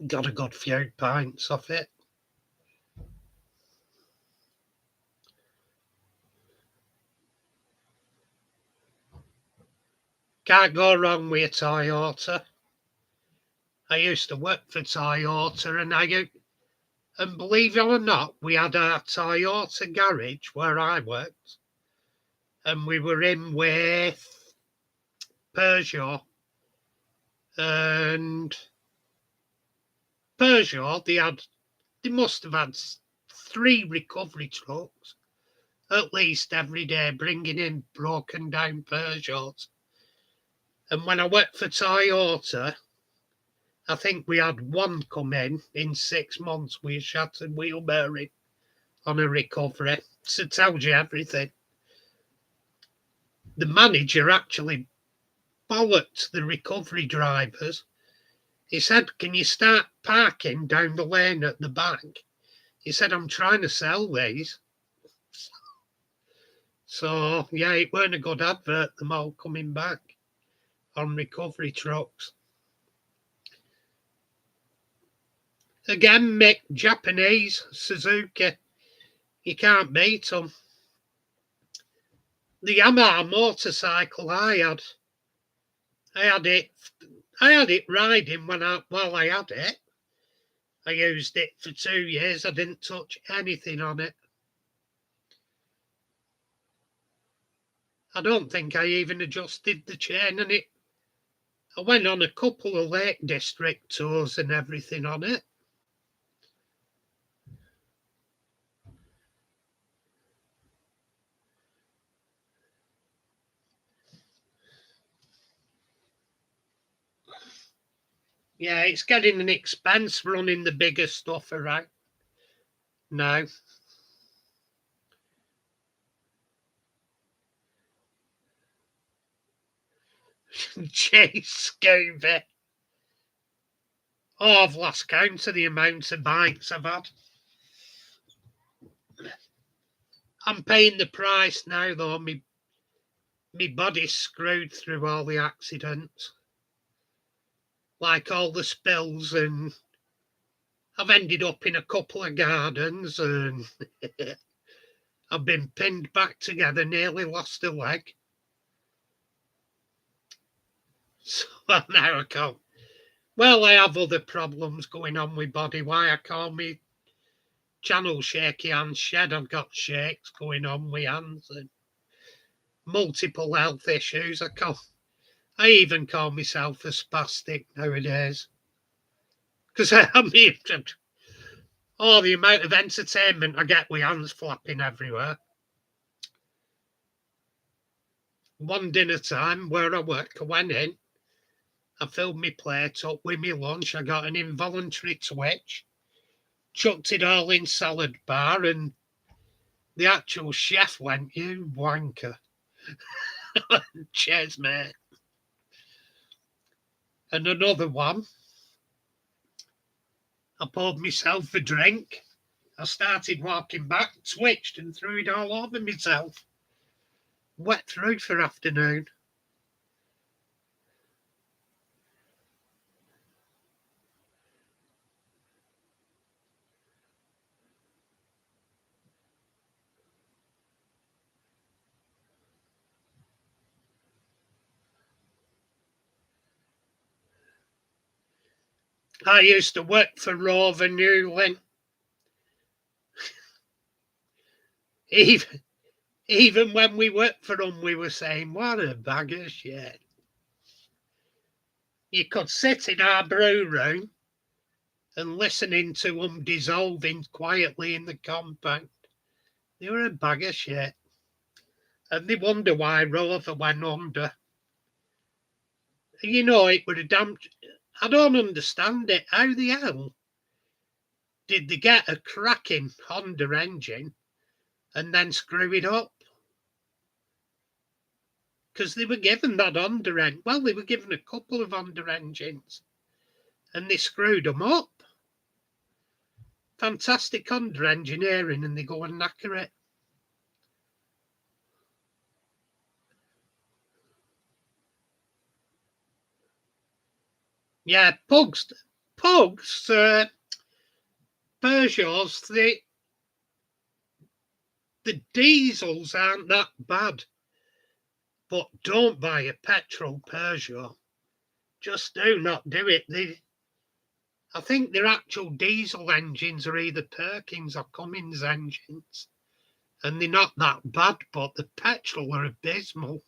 Got a good few pints off it. Can't go wrong with a Toyota. I used to work for Toyota and believe it or not, we had our Toyota garage where I worked and we were in with Peugeot and Peugeot, they must have had 3 recovery trucks at least every day bringing in broken down Peugeots. And when I worked for Toyota, I think we had one come in 6 months with a shattered wheel bearing on a recovery. So it tells you everything. The manager actually bollocked the recovery drivers. He said, "Can you start parking down the lane at the back?" He said, "I'm trying to sell these." So, yeah, it weren't a good advert, them all coming back on recovery trucks. Again, Mick, Japanese, Suzuki, you can't beat them. The Yamaha motorcycle I had it riding while I had it. I used it for 2 years. I didn't touch anything on it. I don't think I even adjusted the chain on it. I went on a couple of Lake District tours and everything on it. Yeah, it's getting an expense running the bigger stuff around now. Jeez, Scooby. Oh, I've lost count of the amount of bikes I've had. I'm paying the price now, though. Me body's screwed through all the accidents. Like all the spills, and I've ended up in a couple of gardens, and I've been pinned back together, nearly lost a leg. So now I can't. Well, I have other problems going on with body. Why I call me channel shaky hands shed. I've got shakes going on with hands and multiple health issues. I even call myself a spastic nowadays. Because I mean, oh, the amount of entertainment I get with hands flapping everywhere. One dinner time where I work, I went in, I filled my plate up with my lunch, I got an involuntary twitch, chucked it all in salad bar, and the actual chef went, "You wanker." Cheers, mate. And another one, I poured myself a drink. I started walking back, twitched and threw it all over myself. Wet through for afternoon. I used to work for Rover Newlyn. Even when we worked for them, we were saying, "What a bag of shit." You could sit in our brew room and listening to them dissolving quietly in the compound. They were a bag of shit. And they wonder why Rover went under. You know, it would have damned. I don't understand it. How the hell did they get a cracking Honda engine and then screw it up? Because they were given that Honda engine. Well, they were given a couple of Honda engines and they screwed them up. Fantastic Honda engineering, and they go and knacker it. Yeah, Pugs, Peugeots, the diesels aren't that bad, but don't buy a petrol Peugeot. Just do not do it. I think their actual diesel engines are either Perkins or Cummins engines, and they're not that bad, but the petrol are abysmal.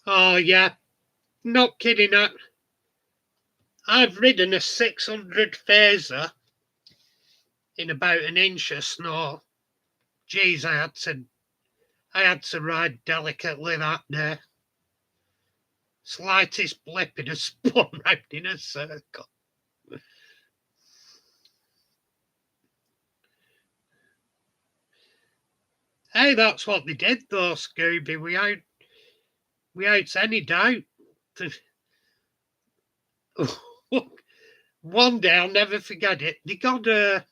Oh, yeah, not kidding. I've ridden a 600 phaser in about an inch of snow. Geez, I had to ride delicately that day. Slightest blip and a spun round in a circle. Hey, that's what they did though, Scooby. Without any doubt. One day, I'll never forget it. They got a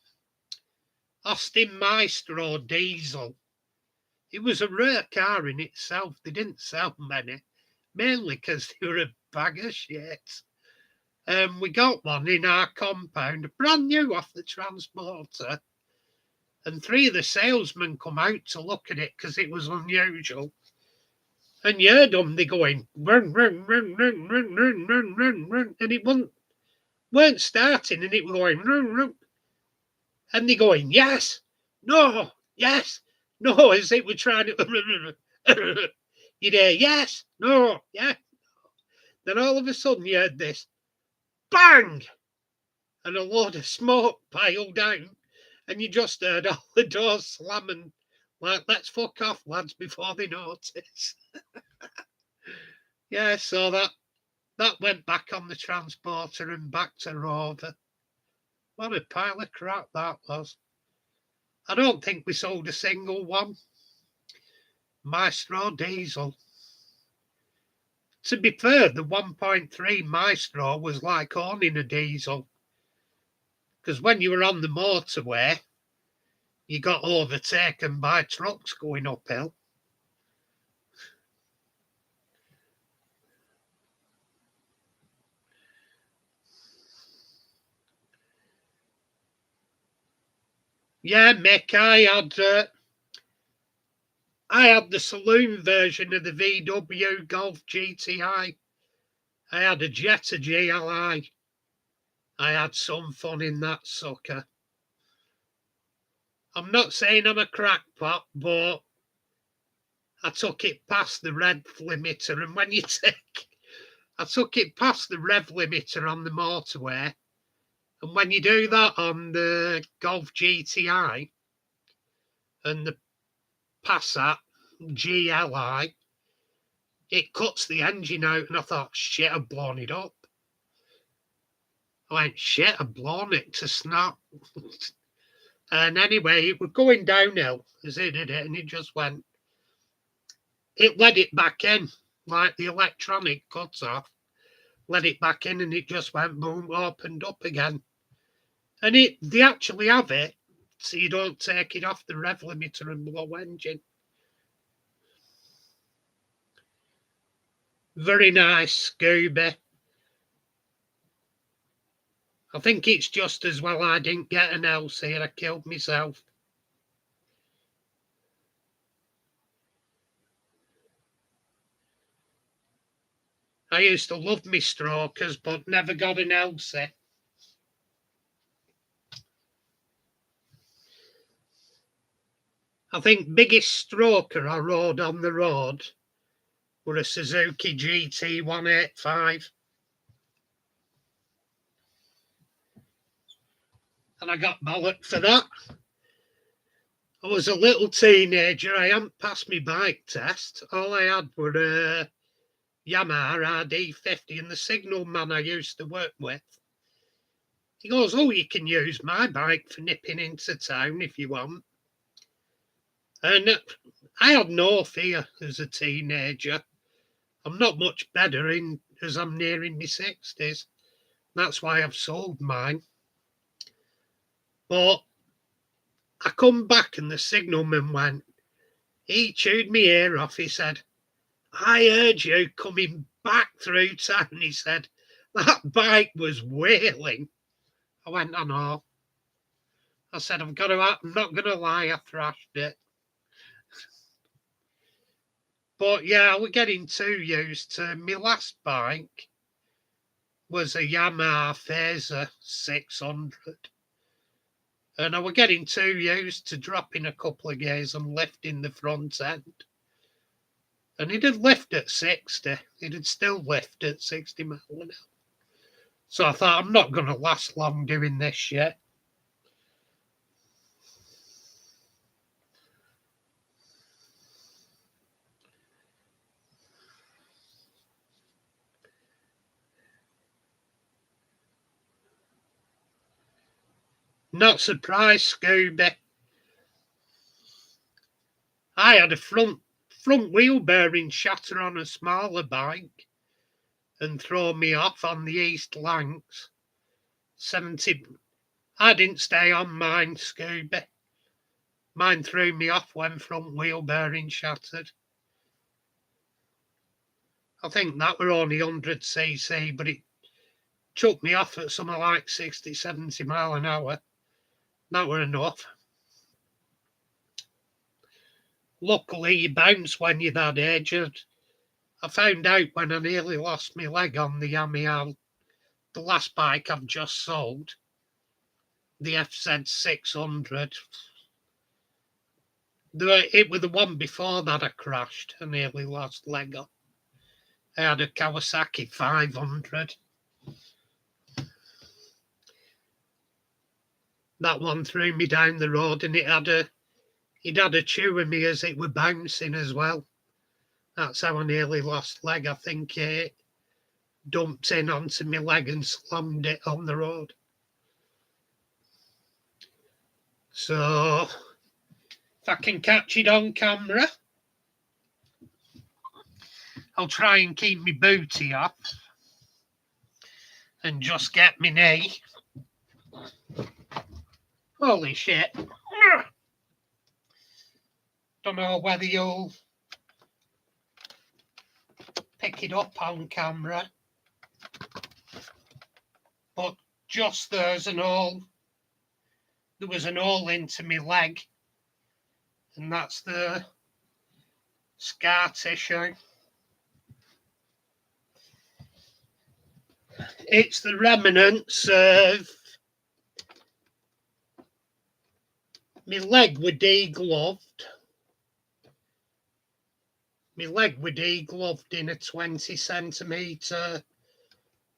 Austin Maestro diesel. It was a rare car in itself. They didn't sell many, mainly because they were a bag of shit. We got one in our compound, brand new off the transporter. And three of the salesmen come out to look at it because it was unusual. And you heard them, they going, run, run, run, run, run, run, run, run, run. And it weren't starting, and it was going, run, run. And they going, yes, no, yes, no, as it were trying to. You'd hear, yes, no, yeah. Then all of a sudden you heard this bang, and a load of smoke piled out, and you just heard all the doors slamming, like, let's fuck off, lads, before they notice. Yeah, so that went back on the transporter and back to Rover. What a pile of crap that was. I don't think we sold a single one. Maestro diesel. To be fair, the 1.3 Maestro was like owning a diesel. Because when you were on the motorway, you got overtaken by trucks going uphill. Yeah, Mick, I had the saloon version of the VW Golf GTI. I had a Jetta GLI. I had some fun in that sucker. I'm not saying I'm a crackpot, but I took it past the rev limiter. And when you I took it past the rev limiter on the motorway. And when you do that on the Golf GTI and the Passat GLI, it cuts the engine out. And I thought, shit, I've blown it up. I went, shit, I've blown it to snap. And anyway, it was going downhill as it did it, and it just went. It let it back in, like the electronic cuts off. Let it back in, and it just went boom, opened up again. And they actually have it, so you don't take it off the rev limiter and blow engine. Very nice, Scooby. I think it's just as well I didn't get an LC and I killed myself. I used to love me strokers, but never got an LC. I think biggest stroker I rode on the road were a Suzuki GT 185. And I got bollocked for that. I was a little teenager. I hadn't passed my bike test. All I had were Yamaha RD50, and the signal man I used to work with, he goes, "Oh, you can use my bike for nipping into town if you want." And I had no fear as a teenager. I'm not much better as I'm nearing my 60s. That's why I've sold mine. But I come back and the signalman went, he chewed me ear off. He said, "I heard you coming back through town." He said, "That bike was wailing." I went, "I know." I said, I'm not going to lie, I thrashed it. But yeah, we're getting too used to. My last bike was a Yamaha Phaser 600. And I was getting too used to dropping a couple of gears and lifting the front end. And it'd lift at 60. It'd still lift at 60 miles an hour. So I thought, I'm not going to last long doing this shit. Not surprised, Scooby. I had a front wheel bearing shatter on a smaller bike and throw me off on the East Lancs. 70. I didn't stay on mine, Scooby. Mine threw me off when front wheel bearing shattered. I think that were only 100cc, but it took me off at something like 60, 70 mile an hour. That were enough. Luckily, you bounce when you're that age. I found out when I nearly lost my leg on the Yamaha, the last bike I've just sold, the FZ 600. It was the one before that I crashed and nearly lost leg on. I had a Kawasaki 500. That one threw me down the road, and it had a chew of me as it were bouncing as well. That's how I nearly lost leg. I think it dumped in onto my leg and slammed it on the road. So if I can catch it on camera, I'll try and keep my booty up and just get my knee. Holy shit. Don't know whether you'll pick it up on camera, but just there was an hole into my leg, and that's the scar tissue. It's the remnants of my leg were degloved. My leg were degloved in a 20centimetre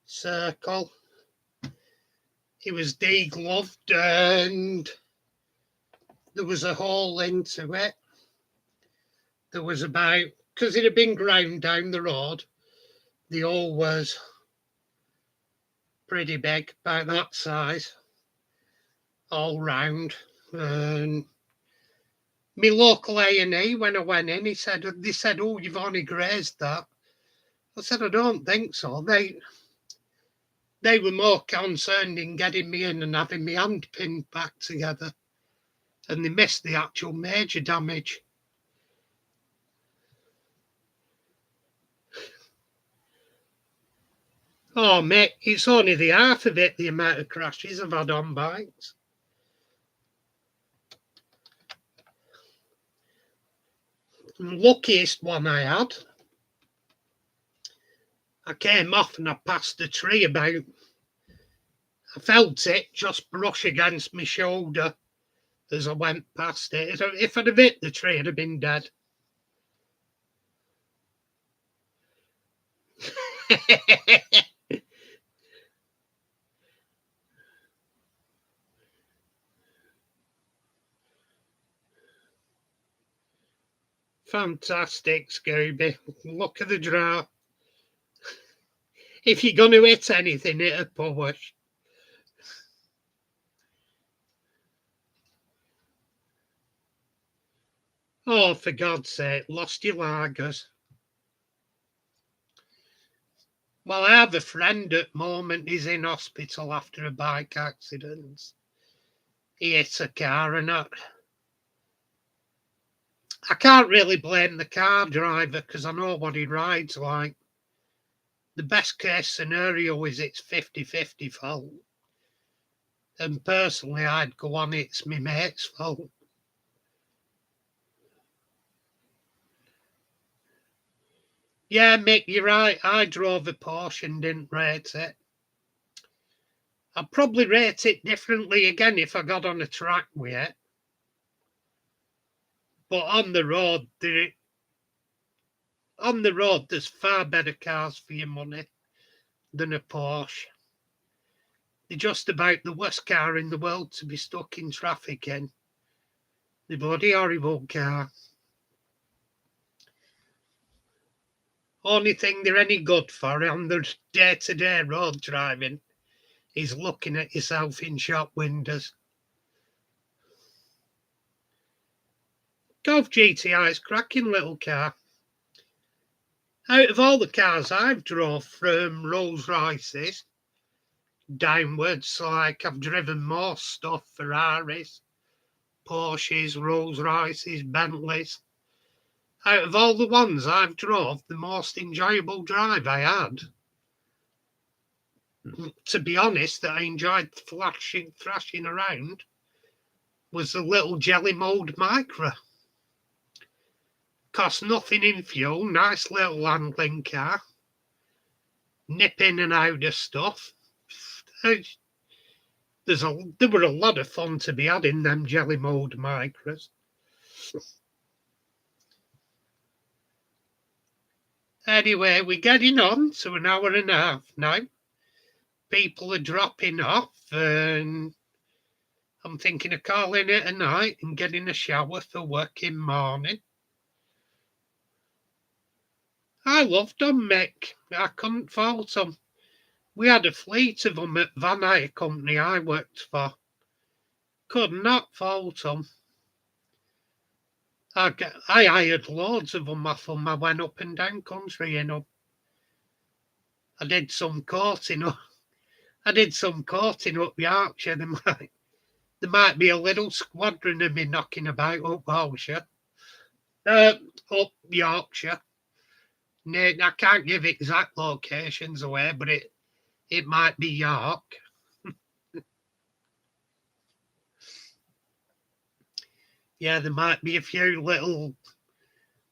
circle. It was degloved and there was a hole into it. There was because it had been ground down the road, the hole was pretty big, about that size, all round. And my local A&E, when I went in, they said, "Oh, you've only grazed that." I said, "I don't think so." They were more concerned in getting me in and having my hand pinned back together, and they missed the actual major damage. Oh, mate, it's only the half of it, the amount of crashes I've had on bikes. The luckiest one I had, I came off and I passed a tree about. I felt it just brush against my shoulder as I went past it. If I'd have hit the tree, I'd have been dead. Fantastic, Scooby. Look at the draw. If you're going to hit anything, hit a push. Oh, for God's sake, lost your lagers. Well, I have a friend at the moment. He's in hospital after a bike accident. He hit a car and I can't really blame the car driver because I know what he rides like. The best case scenario is it's 50-50 fault. And personally, I'd go on it's my mate's fault. Yeah, Mick, you're right. I drove a Porsche and didn't rate it. I'd probably rate it differently again if I got on a track with it. But on the road, there's far better cars for your money than a Porsche. They're just about the worst car in the world to be stuck in traffic in. The bloody horrible car. Only thing they're any good for on the day-to-day road driving is looking at yourself in shop windows. Golf GTI is cracking little car. Out of all the cars I've drove from Rolls Royces downwards, like I've driven more stuff, Ferraris, Porsches, Rolls Royces, Bentleys. Out of all the ones I've drove, the most enjoyable drive I had, to be honest, that I enjoyed thrashing around, was the little Jelly Mold Micro. Cost nothing in fuel, nice little handling car, nip in and out of stuff. There were a lot of fun to be had in them Jelly Mold Micros. Anyway, we're getting on to an hour and a half now. People are dropping off, and I'm thinking of calling it a night and getting a shower for working morning. I loved them, Mick. I couldn't fault them. We had a fleet of them at Van Hire Company I worked for. Could not fault them. I hired loads of them off them. I went up and down country, you know. I did some courting up Yorkshire. There might be a little squadron of me knocking about up Yorkshire. Up Yorkshire. I can't give exact locations away, but it might be York. Yeah, there might be a few little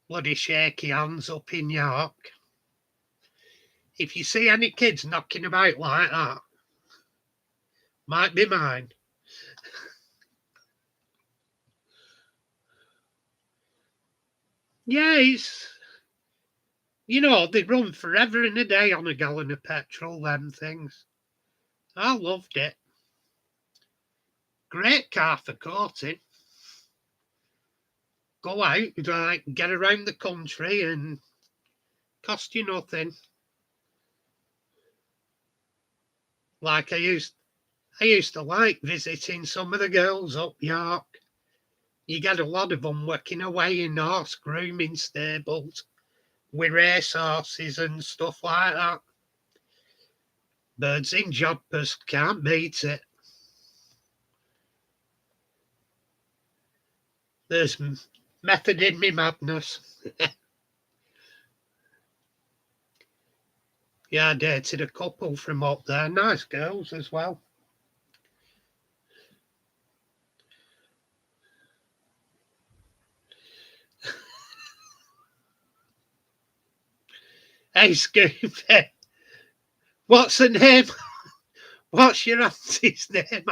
bloody shaky hands up in York. If you see any kids knocking about like that, might be mine. Yeah, they run forever and a day on a gallon of petrol, them things. I loved it. Great car for courting. Go out, get around the country and cost you nothing. Like I used to like visiting some of the girls up York. You get a lot of them working away in horse grooming stables with race horses and stuff like that. Birds in jobbers, can't beat it. There's method in me madness. Yeah, I dated a couple from up there. Nice girls as well. Hey, Scooby, what's her name? What's your auntie's name?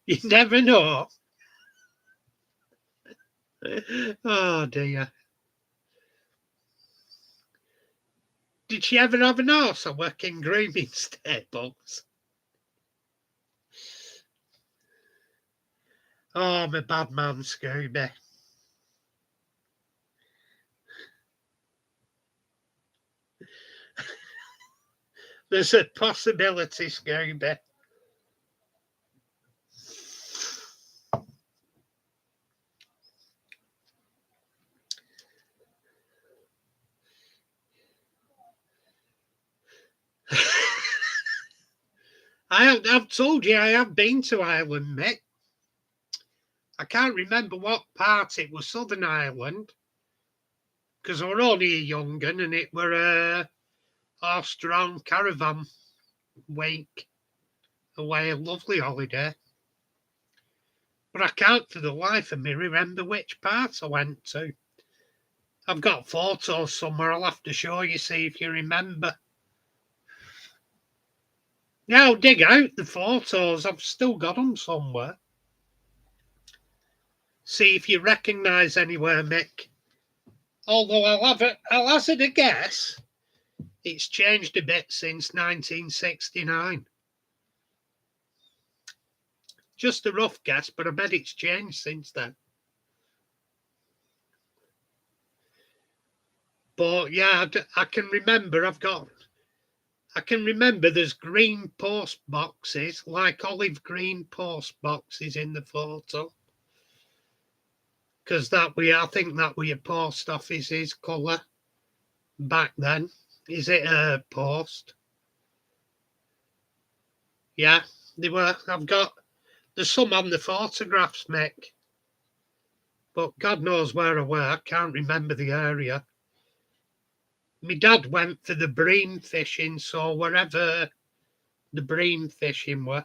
You never know. Oh, dear. Did she ever have an horse or work in grooming stables? Oh, I'm a bad man, Scooby. There's a possibility, Scooby. I've told you I have been to Ireland, Mick. I can't remember what part it was, Southern Ireland, because I were only a young un and it were a horse-drawn caravan week away, a lovely holiday. But I can't for the life of me remember which part I went to. I've got photos somewhere I'll have to show you, see if you remember. Yeah, I'll dig out the photos. I've still got them somewhere. See if you recognise anywhere, Mick. Although I'll hazard a guess, it's changed a bit since 1969. Just a rough guess, but I bet it's changed since then. But yeah, I can remember there's green post boxes, like olive green post boxes in the photo. Because I think that were your post office's colour back then. Is it a post? Yeah, they were. There's some on the photographs, Mick. But God knows where I were. I can't remember the area. My dad went for the bream fishing, so wherever the bream fishing were.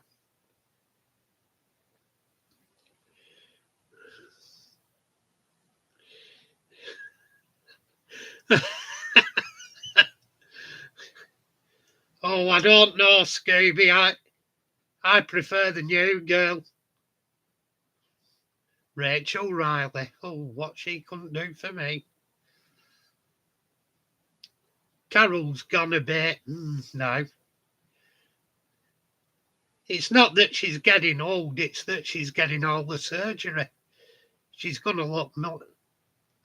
Oh, I don't know, Scooby. I prefer the new girl. Rachel Riley. Oh, what she couldn't do for me. Carol's gone a bit. No. It's not that she's getting old, it's that she's getting all the surgery. She's going to look not.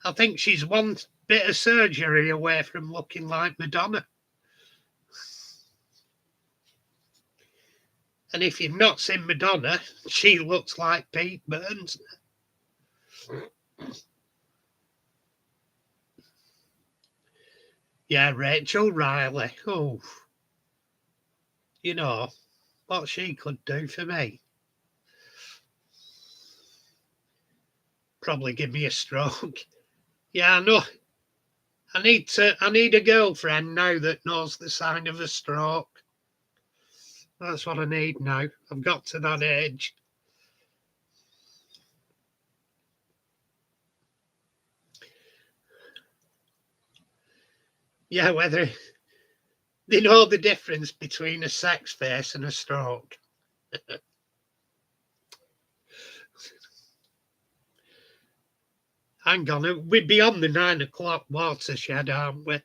I think she's one bit of surgery away from looking like Madonna. And if you've not seen Madonna, she looks like Pete Burns. Yeah, Rachel Riley. Oh, you know what she could do for me. Probably give me a stroke. Yeah, I know. I need a girlfriend now that knows the sign of a stroke. That's what I need now. I've got to that age. Yeah, whether they know the difference between a sex face and a stroke. Hang on, we're beyond the 9 o'clock watershed, aren't we?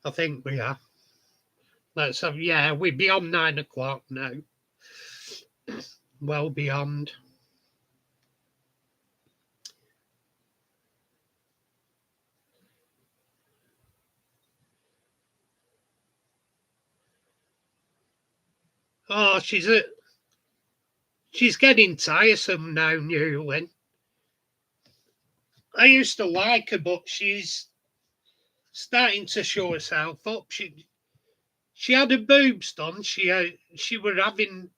I think we are. Let's have, yeah, we're beyond 9 o'clock now. Well beyond. Oh, she's getting tiresome now, Newlyn. I used to like her, but she's starting to show herself up. She had her boobs done. She were having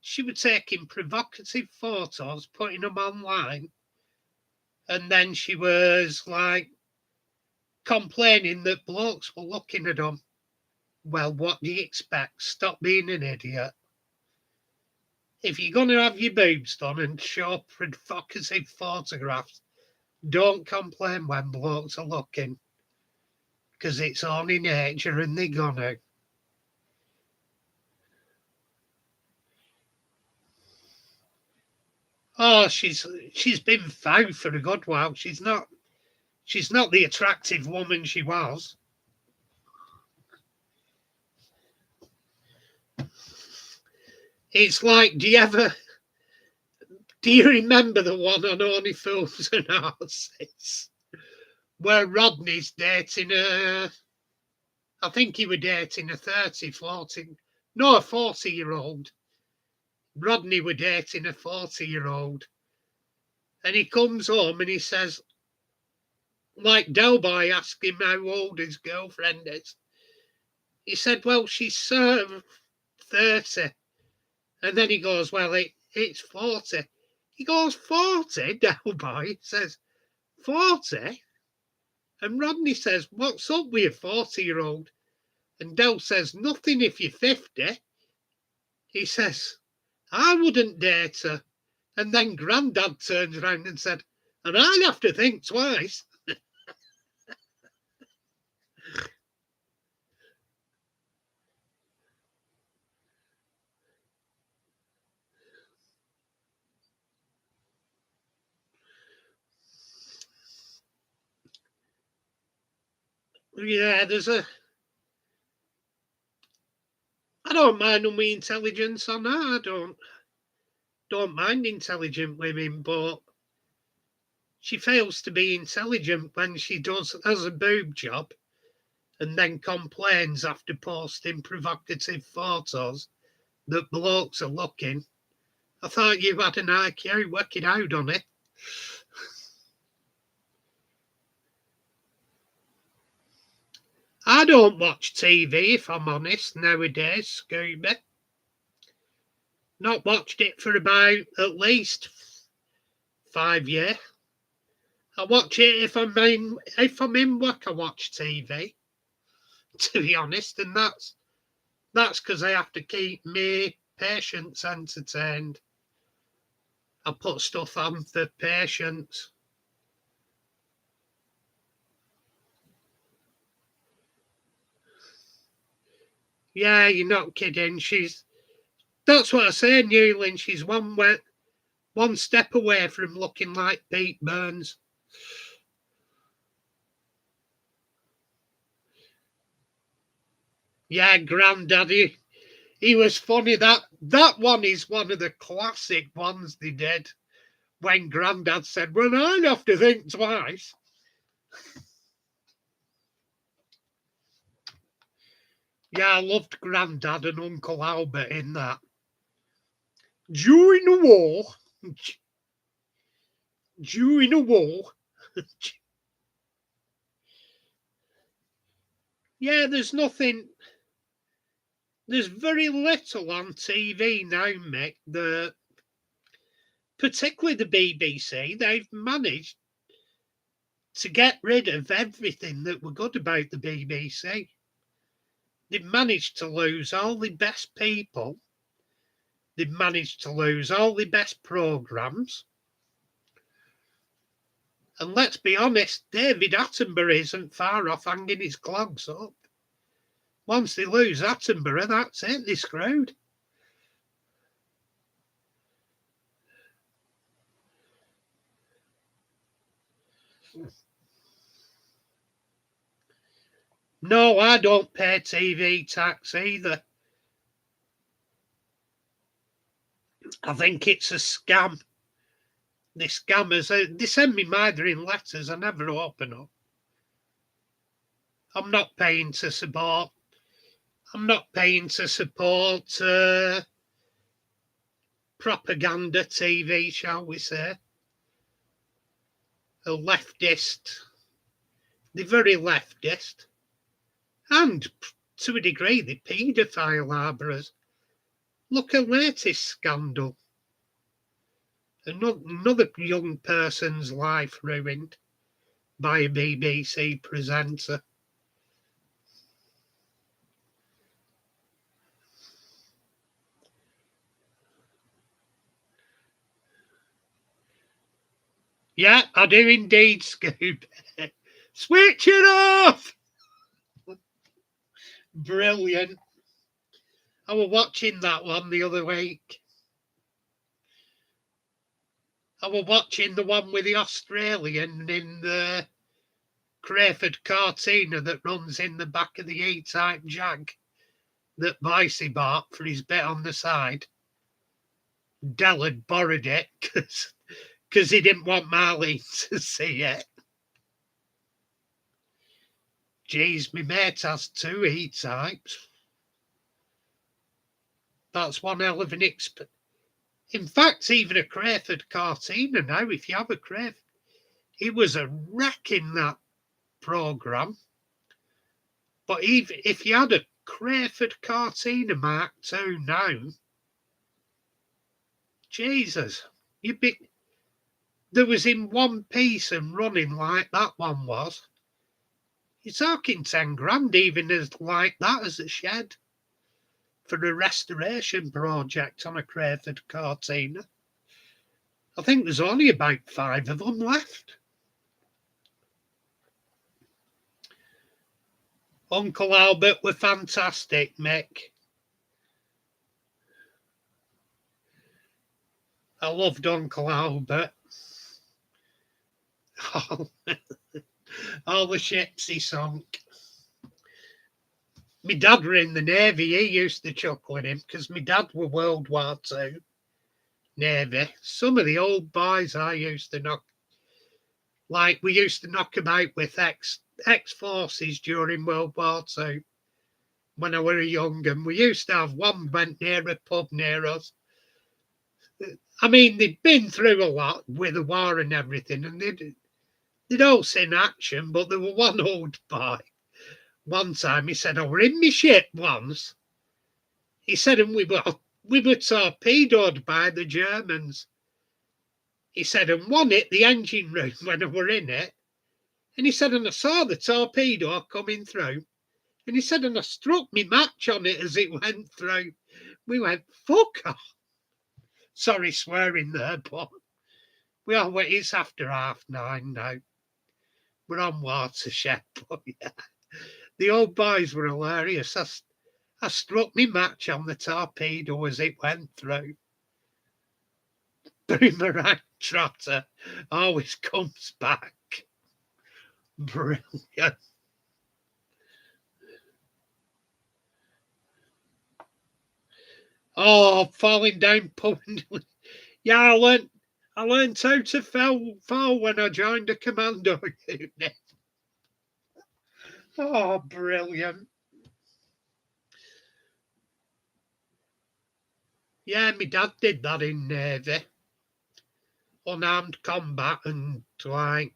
she were taking provocative photos, putting them online, and then she was like complaining that blokes were looking at them. Well, what do you expect? Stop being an idiot. If you're going to have your boobs done and show provocative photographs, don't complain when blokes are looking, because it's only nature and they're gonna. Oh, she's been foul for a good while. She's not the attractive woman she was. It's like, do you remember the one on Only Fools and Horses? where Rodney's dating a, I think he was dating a 30, 40, no, a 40-year-old. Rodney was dating a 40-year-old. And he comes home and he says, like Delboy asked him how old his girlfriend is. He said, well, she's 30. And then he goes, well, it's 40. He goes, 40? Delboy He says, 40? And Rodney says, what's up with a 40-year-old? And Del says, nothing if you're 50. He says, I wouldn't date her. And then Grandad turns around and said, and I'd have to think twice. Yeah, I don't mind them with intelligence on that. I don't mind intelligent women, but she fails to be intelligent when she has a boob job and then complains after posting provocative photos that blokes are looking. I thought you had an IQ, working out on it. I don't watch TV, if I'm honest, nowadays, Scooby. Not watched it for about at least 5 years. I watch it if I'm in work. I watch TV, to be honest, and that's because I have to keep me patients entertained. I put stuff on for patients. Yeah, you're not kidding. That's what I say, Newlin. She's one step away from looking like Pete Burns. Yeah, Granddaddy. He was funny. That one is one of the classic ones they did. When Grandad said, well, I'd have to think twice. Yeah, I loved Grandad and Uncle Albert in that. During the war, yeah, there's very little on TV now, Mick, particularly the BBC, they've managed to get rid of everything that were good about the BBC. They've managed to lose all the best people. They've managed to lose all the best programmes. And let's be honest, David Attenborough isn't far off hanging his clogs up. Once they lose Attenborough, that's it, they're screwed. No, I don't pay TV tax either. I think it's a scam. The scammers, they send me mother in letters I never open up. I'm not paying to support. Propaganda TV, shall we say. A leftist. They're very leftist. And to a degree, the paedophile harbourers. Look at latest scandal. Another young person's life ruined by a BBC presenter. Yeah, I do indeed, Scoop. Switch it off! Brilliant. I was watching that one the other week. I was watching the one with the Australian in the Crayford Cortina that runs in the back of the E-Type Jag that Bicey bought for his bit on the side. Dell had borrowed it because he didn't want Marlene to see it. Geez, my mate has 2 E-types. That's one hell of an In fact, even a Crayford Cortina now, if you have a Crayford, he was a wreck in that programme. But even if you had a Crayford Cortina Mark II now, Jesus, you'd be... There was in one piece and running like that one was. You're talking 10 grand even as like that as a shed for a restoration project on a Crayford Cortina. I think there's only about 5 of them left. Uncle Albert were fantastic, Mick. I loved Uncle Albert. All the ships he sunk. My dad were in the Navy. He used to chuckle at him because my dad were World War II Navy. Some of the old boys I used to knock, like we used to knock about with ex-forces during World War II when I were young, and we used to have one went near a pub near us. I mean, they'd been through a lot with the war and everything, and they'd all seen action, but there were one old boy. One time he said, I were in my ship once. He said, and we were torpedoed by the Germans. He said, and one hit the engine room when I were in it. And he said, and I saw the torpedo coming through. And he said, and I struck me match on it as it went through. We went, fuck off. Sorry swearing there, but it's after 9:30 now. We're on Watershed, but yeah. The old boys were hilarious. I struck me match on the torpedo as it went through. Boomerang trotter always comes back. Brilliant. Oh, falling down pulling. Yeah, I learned how to fall when I joined a commando unit. Oh, brilliant. Yeah, my dad did that in Navy. Unarmed combat and like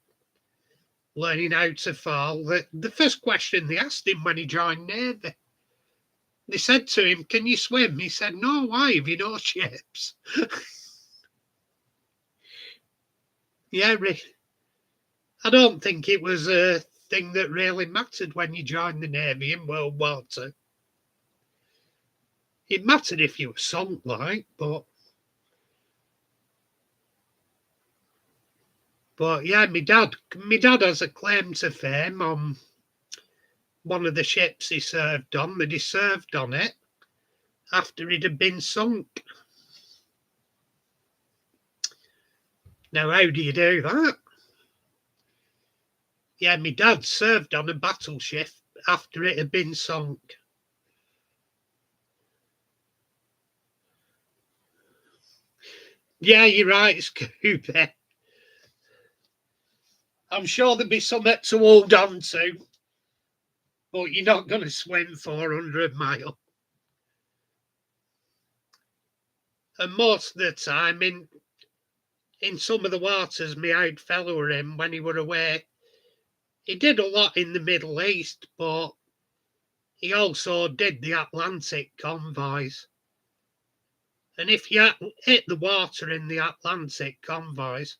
learning how to fall. The first question they asked him when he joined Navy, they said to him, can you swim? He said, no, why? Have you no ships? Yeah, I don't think it was a thing that really mattered when you joined the Navy in World War II. It mattered if you were sunk, like, but yeah, my dad has a claim to fame on one of the ships he served on, that he served on it after it had been sunk. Now, how do you do that? Yeah, my dad served on a battleship after it had been sunk. Yeah, you're right, Scooby. I'm sure there'd be something to hold on to, but you're not going to swim 400 miles. And most of the time, in some of the waters my old fellow were in when he were away, he did a lot in the Middle East, but he also did the Atlantic convoys. And if you hit the water in the Atlantic convoys,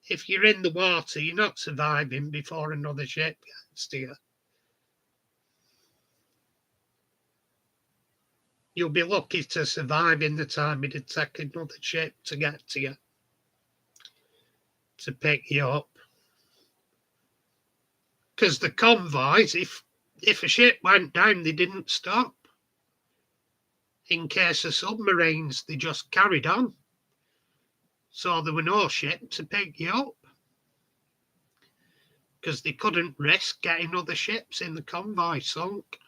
if you're in the water, you're not surviving before another ship gets to you. You'll be lucky to survive in the time it'd take another ship to get to you, to pick you up. Because the convoys, if a ship went down, they didn't stop. In case of submarines, they just carried on. So there were no ship to pick you up. Because they couldn't risk getting other ships in the convoy sunk.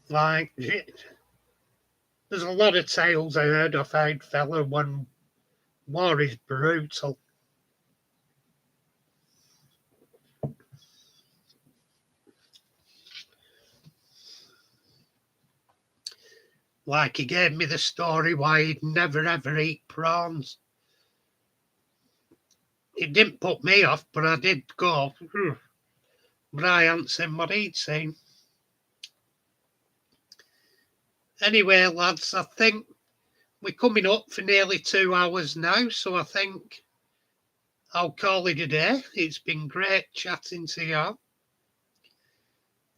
Like, there's a lot of tales I heard of old fella when War is brutal. Like he gave me the story why he'd never ever eat prawns. It didn't put me off, but I did go, but I hadn't seen what he'd seen. Anyway, lads, I think we're coming up for nearly 2 hours now, so I think I'll call it a day. It's been great chatting to you.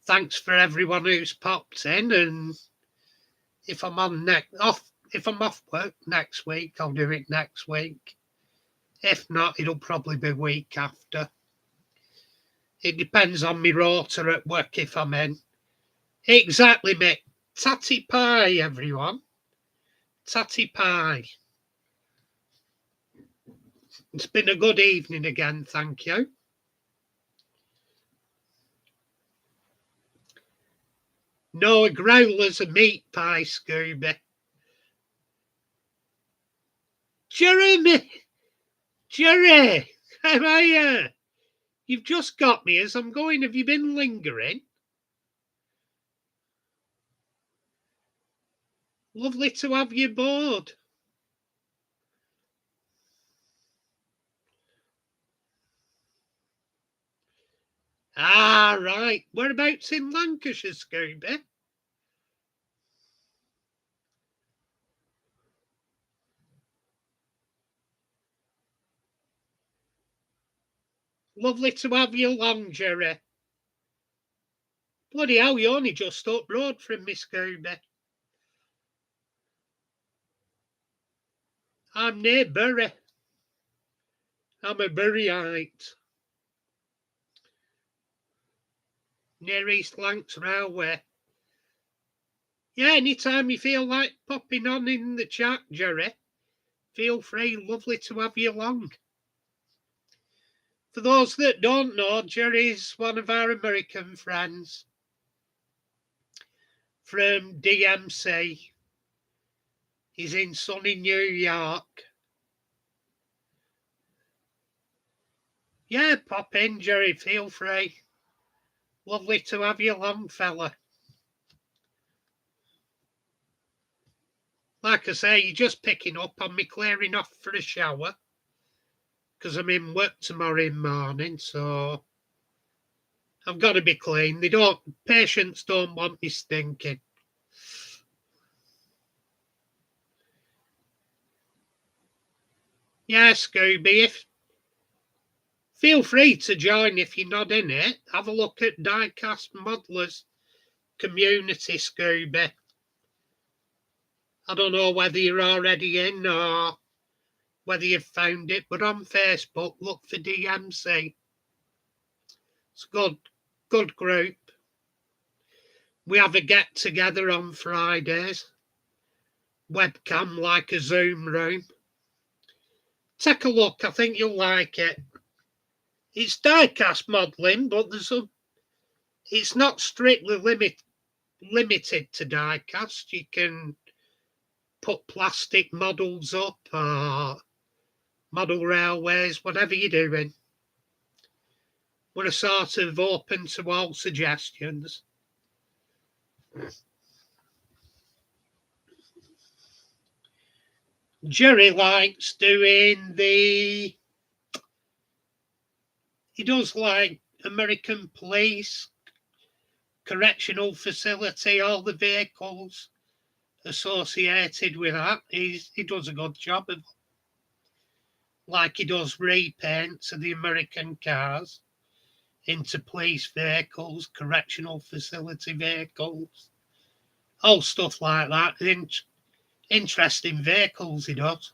Thanks for everyone who's popped in, and if I'm off work next week, I'll do it next week. If not, it'll probably be week after. It depends on my rota at work if I'm in. Exactly, mate. Tatty pie, everyone. Tatty pie. It's been a good evening again, thank you. No, a growler's a meat pie, Scooby. Jerry, how are you? You've just got me as I'm going. Have you been lingering? Lovely to have you aboard. Ah, right. Whereabouts in Lancashire, Scooby? Lovely to have you along, Jerry. Bloody hell, you're only just up road from me, Scooby. I'm near Bury. I'm a Buryite. Near East Lancs Railway. Yeah, anytime you feel like popping on in the chat, Jerry, feel free. Lovely to have you along. For those that don't know, Jerry's one of our American friends from DMC. He's in sunny New York. Yeah, pop in, Jerry, feel free. Lovely to have you along, fella. Like I say, you're just picking up on me clearing off for a shower because I'm in work tomorrow morning, so I've got to be clean. Patients don't want me stinking. Yeah, Scooby, feel free to join if you're not in it. Have a look at Diecast Modelers Community, Scooby. I don't know whether you're already in or whether you've found it, but on Facebook, look for DMC. It's a good group. We have a get together on Fridays. Webcam like a Zoom room. Take a look, I think you'll like it. It's diecast modelling, but it's not strictly limited to diecast. You can put plastic models up or model railways, whatever you're doing. We're sort of open to all suggestions. Jerry likes doing he does like American police, correctional facility, all the vehicles associated with that. He does a good job of, like he does repaints of the American cars into police vehicles, correctional facility vehicles, all stuff like that. Interesting vehicles he does.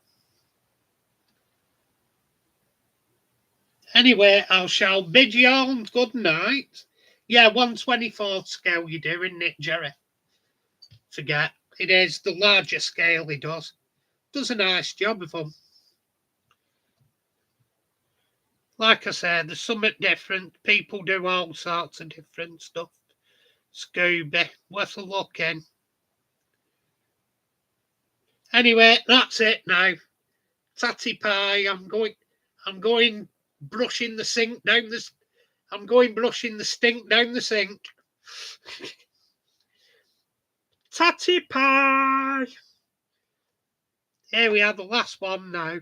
Anyway, I shall bid you all good night. Yeah, 1/24 scale you do, isn't it, Jerry? Forget. It is the larger scale he does. Does a nice job of them. Like I said, there's something different. People do all sorts of different stuff. Scooby, worth a look in. Anyway, that's it now. Tatty pie, I'm going brushing the sink down the, I'm going brushing the stink down the sink. Tatty pie. Here we are, the last one now.